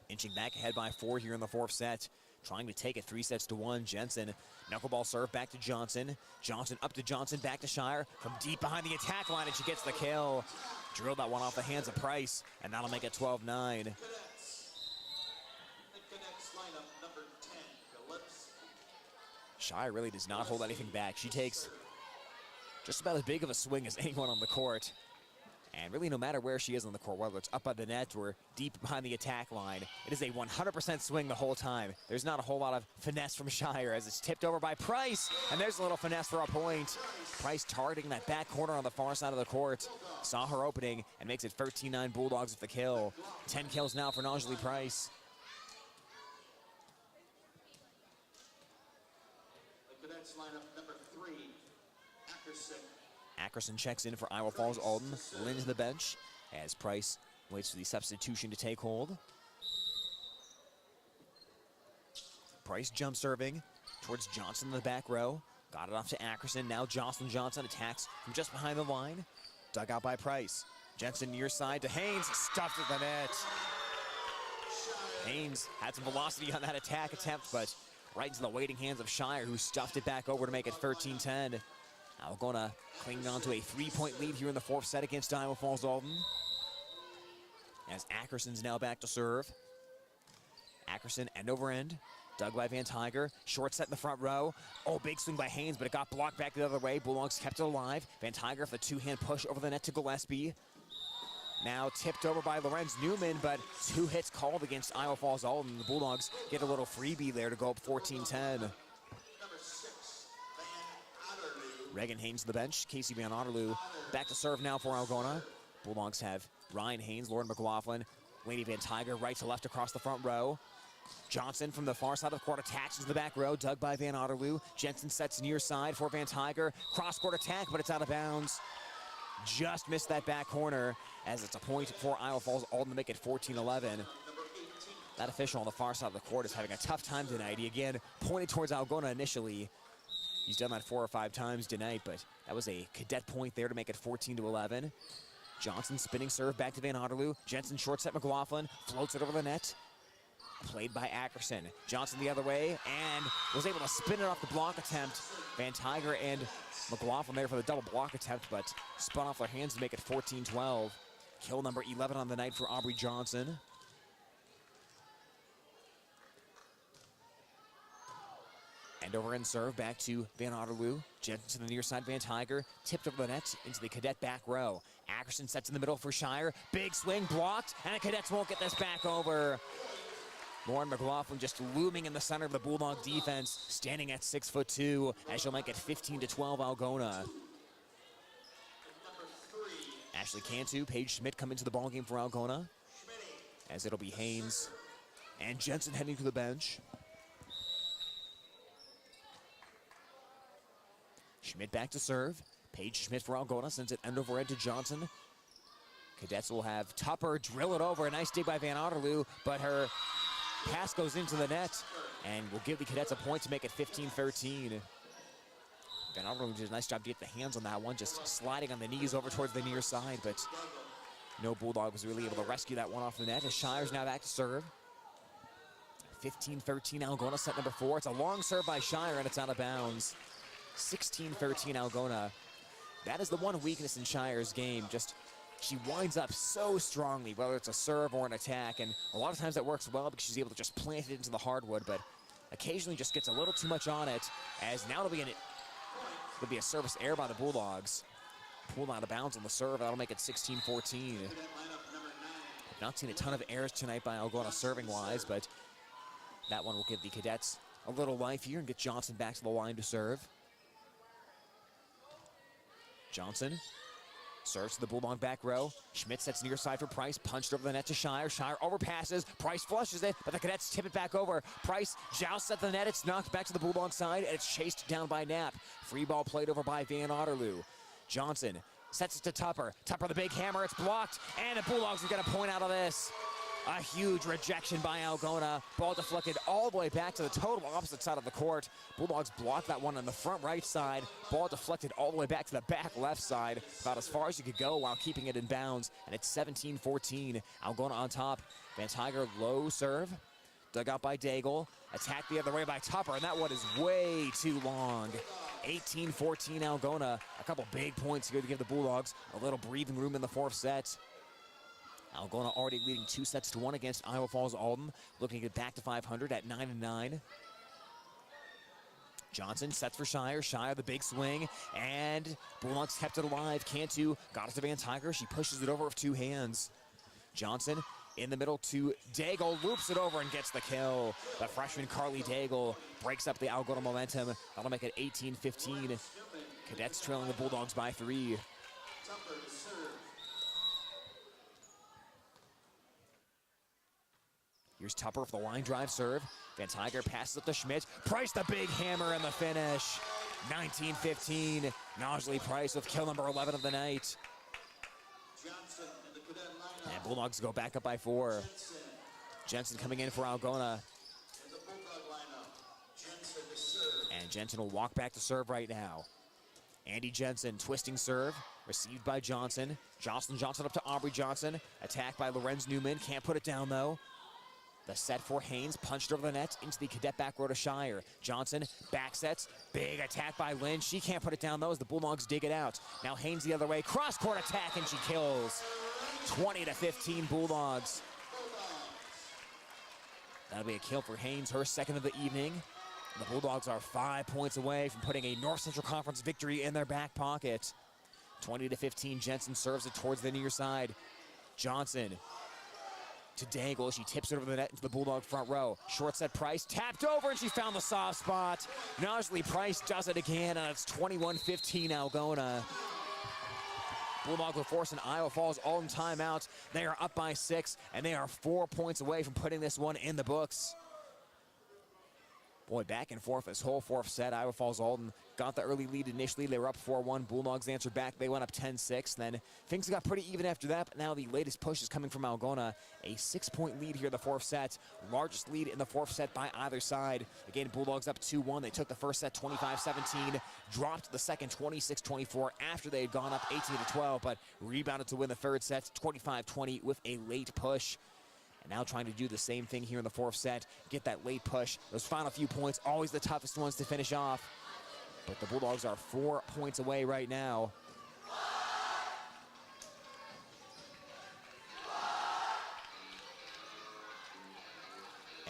C: Inching back ahead by 4 here in the 4th set. Trying to take it 3-1. Jensen, knuckleball serve back to Johnson. Johnson up to Johnson, back to Shire. From deep behind the attack line, and she gets the kill. Drilled that one off the hands of Price, and that'll make it 12-9. Shire really does not hold anything back. She takes just about as big of a swing as anyone on the court. And really, no matter where she is on the court, whether it's up by the net or deep behind the attack line, it is a 100% swing the whole time. There's not a whole lot of finesse from Shire as it's tipped over by Price, and there's a little finesse for a point. Price targeting that back corner on the far side of the court. Saw her opening and makes it 13-9 Bulldogs with the kill. 10 kills now for Najee Price.
D: The Cadets lineup number 3,
C: Ackerson checks in for Iowa Falls-Alden. Lynn to the bench as Price waits for the substitution to take hold. Price jump serving towards Johnson in the back row. Got it off to Ackerson. Now Jocelyn Johnson attacks from just behind the line. Dug out by Price. Jensen near side to Haynes. Stuffed at the net. Haynes had some velocity on that attack attempt, but right into the waiting hands of Shire, who stuffed it back over to make it 13-10. Algona clinging on to a 3-point lead here in the fourth set against Iowa Falls-Alden. As Ackerson's now back to serve. Ackerson end over end. Dug by Van Tiger. Short set in the front row. Oh, big swing by Haynes, but it got blocked back the other way. Bulldogs kept it alive. Van Tiger for the two-hand push over the net to Gillespie. Now tipped over by Lorenz Newman, but 2 hits called against Iowa Falls-Alden. The Bulldogs get a little freebie there to go up 14-10. Reagan Haynes to the bench. Casey Van Otterloo back to serve now for Algona. Bulldogs have Ryan Haynes, Lauren McLaughlin, Lady Van Tiger right to left across the front row. Johnson from the far side of the court attaches to the back row, dug by Van Otterloo. Jensen sets near side for Van Tiger. Cross-court attack, but it's out of bounds. Just missed that back corner as it's a point for Iowa Falls-Alden to make it 14-11. That official on the far side of the court is having a tough time tonight. He again pointed towards Algona initially. He's done that 4 or 5 times tonight, but that was a cadet point there to make it 14-11. Johnson spinning serve back to Van Otterloo. Jensen short set McLaughlin, floats it over the net. Played by Ackerson. Johnson the other way and was able to spin it off the block attempt. Van Tiger and McLaughlin there for the double block attempt, but spun off their hands to make it 14-12. Kill number 11 on the night for Aubrey Johnson. End over end serve back to Van Otterloo. Jensen to the near side, Van Tiger. Tipped over the net into the cadet back row. Ackerson sets in the middle for Shire. Big swing blocked, and the cadets won't get this back over. Lauren McLaughlin just looming in the center of the Bulldog defense, standing at 6'2", as she'll make it 15-12 Algona. Ashley Cantu, Paige Schmidt come into the ballgame for Algona, as it'll be Haynes and Jensen heading to the bench. Schmidt back to serve. Paige Schmidt for Algona sends it end over end to Johnson. Cadets will have Tupper drill it over. A nice dig by Van Otterloo, but her pass goes into the net and will give the Cadets a point to make it 15-13. Van Otterloo did a nice job to get the hands on that one, just sliding on the knees over towards the near side, but no Bulldog was really able to rescue that one off the net as Shire's now back to serve. 15-13 Algona, set number 4. It's a long serve by Shire and it's out of bounds. 16-13 Algona. That is the one weakness in Shire's game. Just she winds up so strongly, whether it's a serve or an attack, and a lot of times that works well because she's able to just plant it into the hardwood, but occasionally just gets a little too much on it, as now it'll be a service error by the Bulldogs. Pulled out of bounds on the serve, that'll make it 16-14. I've not seen a ton of errors tonight by Algona serving-wise, but that one will give the Cadets a little life here and get Johnson back to the line to serve. Johnson serves to the Bulldog back row. Schmidt sets near side for Price. Punched over the net to Shire. Shire overpasses. Price flushes it, but the Cadets tip it back over. Price jousts at the net. It's knocked back to the Bulldog side, and it's chased down by Knapp. Free ball played over by Van Otterloo. Johnson sets it to Tupper. Tupper the big hammer. It's blocked, and the Bulldogs are going to point out of this. A huge rejection by Algona. Ball deflected all the way back to the total opposite side of the court. Bulldogs blocked that one on the front right side. Ball deflected all the way back to the back left side, about as far as you could go while keeping it in bounds. And it's 17-14. Algona on top. Van Tiger low serve. Dug out by Daigle. Attacked the other way by Tupper, and that one is way too long. 18-14 Algona. A couple big points here to give the Bulldogs a little breathing room in the fourth set. Algona already leading 2-1 against Iowa Falls-Alden, looking to get back to 500 at 9-9. Johnson sets for Shire. Shire the big swing, and Bulldogs kept it alive. Cantu got it to Van Tiger. She pushes it over with 2 hands. Johnson in the middle to Daigle, loops it over and gets the kill. The freshman Carly Daigle breaks up the Algona momentum. That'll make it 18-15. Cadets trailing the Bulldogs by 3. Here's Tupper for the line drive serve. Van Tiger passes up to Schmidt. Price the big hammer and the finish. 19-15. Najee Price with kill number 11 of the night.
D: Johnson in the cadet lineup.
C: And Bulldogs go back up by 4. Jensen coming in for Algona.
D: In the Bulldog lineup, Jensen to serve.
C: And Jensen will walk back to serve right now. Andy Jensen twisting serve, received by Johnson. Jocelyn Johnson up to Aubrey Johnson. Attacked by Lorenz Newman, can't put it down though. The set for Haynes, punched over the net into the cadet back row to Shire. Johnson back sets, big attack by Lynn. She can't put it down though as the Bulldogs dig it out. Now Haynes the other way, cross court attack and she kills. 20-15 Bulldogs. That'll be a kill for Haynes, her second of the evening. The Bulldogs are 5 points away from putting a North Central Conference victory in their back pocket. 20-15, Jensen serves it towards the near side. Johnson to Dangle, she tips it over the net into the Bulldog front row. Short set Price, tapped over and she found the soft spot. Najee Price does it again and it's 21-15 Algona. Bulldogs will force an Iowa Falls-Alden timeout. They are up by 6 and they are 4 points away from putting this one in the books. Boy, back and forth this whole fourth set. Iowa Falls-Alden got the early lead initially. They were up 4-1. Bulldogs answered back. They went up 10-6. Then things got pretty even after that, but now the latest push is coming from Algona. A 6-point lead here in the fourth set. Largest lead in the fourth set by either side. Again, Bulldogs up 2-1. They took the first set 25-17, dropped the second 26-24 after they had gone up 18-12, but rebounded to win the third set 25-20 with a late push. And now trying to do the same thing here in the fourth set, get that late push. Those final few points, always the toughest ones to finish off. But the Bulldogs are 4 points away right now.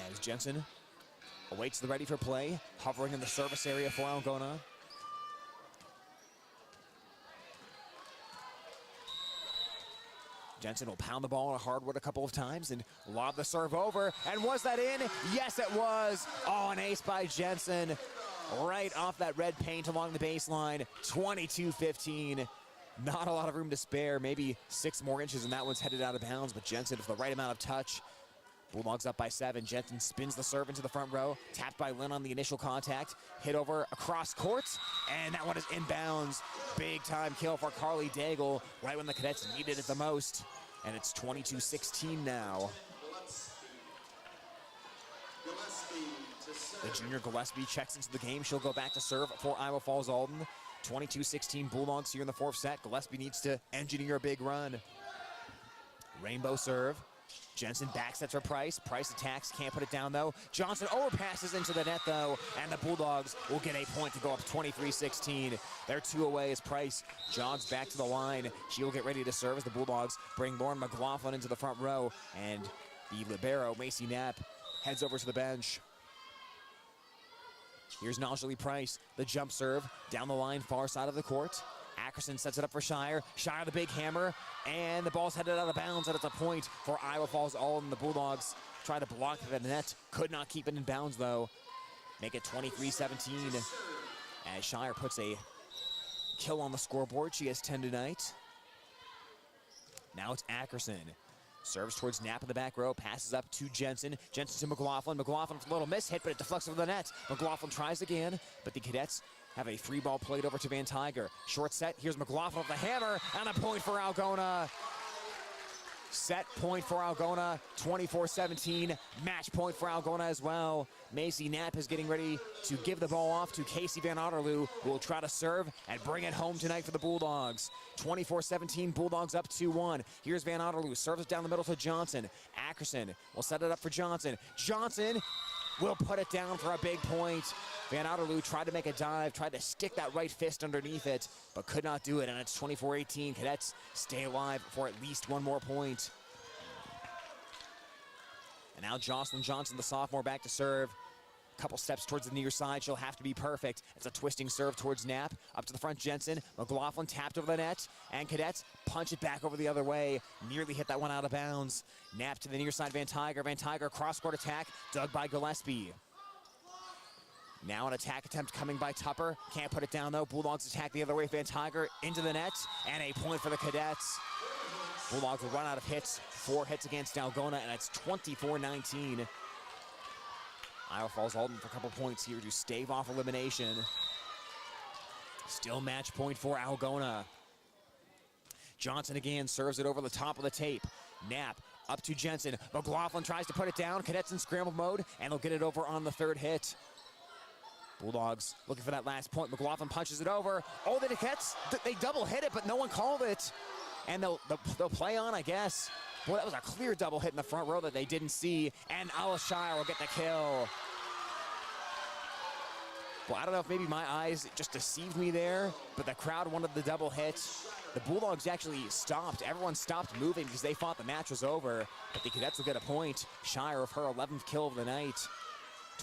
C: As Jensen awaits the ready for play, hovering in the service area for Algona. Jensen will pound the ball on hardwood a couple of times and lob the serve over. And was that in? Yes, it was. Oh, an ace by Jensen. Right off that red paint along the baseline. 22-15. Not a lot of room to spare. Maybe 6 more inches and that one's headed out of bounds. But Jensen with the right amount of touch. Bulldogs up by 7. Jensen spins the serve into the front row. Tapped by Lynn on the initial contact. Hit over across court. And that one is inbounds. Big time kill for Carly Daigle right when the Cadets needed it the most. And it's 22-16 now. The junior Gillespie checks into the game. She'll go back to serve for Iowa Falls-Alden. 22-16 Bulldogs here in the fourth set. Gillespie needs to engineer a big run. Rainbow serve. Jensen back sets for Price. Price attacks, can't put it down though. Johnson overpasses into the net though, and the Bulldogs will get a point to go up 23-16. They're 2 away as Price jogs back to the line. She'll get ready to serve as the Bulldogs bring Lauren McLaughlin into the front row, and the libero, Macy Knapp, heads over to the bench. Here's Najee Price, the jump serve, down the line, far side of the court. Ackerson sets it up for Shire. Shire the big hammer, and the ball's headed out of bounds, and it's a point for Iowa Falls-Alden. The Bulldogs try to block the net, could not keep it in bounds though. Make it 23-17 as Shire puts a kill on the scoreboard. She has 10 tonight. Now it's Ackerson. Serves towards Knapp in the back row, passes up to Jensen. Jensen to McLaughlin. McLaughlin with a little miss hit, but it deflects over the net. McLaughlin tries again, but the Cadets have a free ball played over to Van Tiger. Short set, here's McLaughlin with the hammer, and a point for Algona. Set point for Algona, 24-17. Match point for Algona as well. Macy Knapp is getting ready to give the ball off to Casey Van Otterloo, who will try to serve and bring it home tonight for the Bulldogs. 24-17, Bulldogs up 2-1. Here's Van Otterloo, serves it down the middle to Johnson. Ackerson will set it up for Johnson. Johnson will put it down for a big point. Van Otterloo tried to make a dive, tried to stick that right fist underneath it, but could not do it, and it's 24-18. Cadets stay alive for at least 1 more point. And now Jocelyn Johnson, the sophomore, back to serve. A couple steps towards the near side. She'll have to be perfect. It's a twisting serve towards Knapp. Up to the front, Jensen. McLaughlin tapped over the net, and Cadets punch it back over the other way. Nearly hit that one out of bounds. Knapp to the near side, Van Tiger. Van Tiger, cross-court attack, dug by Gillespie. Now an attack attempt coming by Tupper. Can't put it down though. Bulldogs attack the other way. Van Tiger into the net, and a point for the Cadets. Bulldogs will run out of hits. 4 hits against Algona, and it's 24-19. Iowa Falls-Alden for a couple points here to stave off elimination. Still match point for Algona. Johnson again serves it over the top of the tape. Knapp up to Jensen. McLaughlin tries to put it down. Cadets in scramble mode, and they'll get it over on the third hit. Bulldogs looking for that last point. McLaughlin punches it over. Oh, the Cadets, they double hit it, but no one called it. And they'll play on, I guess. Boy, that was a clear double hit in the front row that they didn't see. And Alashire will get the kill. Well, I don't know if maybe my eyes just deceived me there, but the crowd wanted the double hit. The Bulldogs actually stopped. Everyone stopped moving because they thought the match was over, but the Cadets will get a point. Shire of her 11th kill of the night.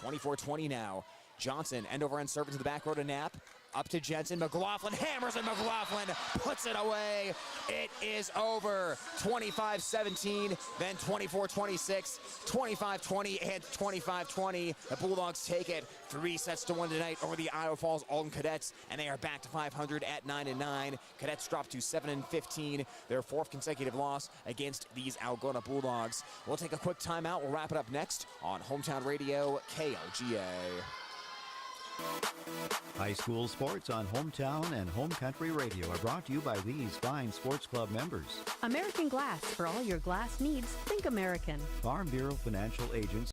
C: 24-20 now. Johnson, end-over-end serve into the back row to Knapp. Up to Jensen. McLaughlin hammers, and McLaughlin puts it away. It is over. 25-17, then 24-26, 25-20, and 25-20. The Bulldogs take it 3-1 tonight over the Iowa Falls-Alden Cadets, and they are back to 500 at 9-9. Cadets drop to 7-15, their 4th consecutive loss against these Algona Bulldogs. We'll take a quick timeout. We'll wrap it up next on Hometown Radio, KLGA.
A: High school sports on Hometown and Home Country Radio are brought to you by these fine sports club members.
B: American Glass. For all your glass needs, think American.
A: Farm Bureau Financial Agents.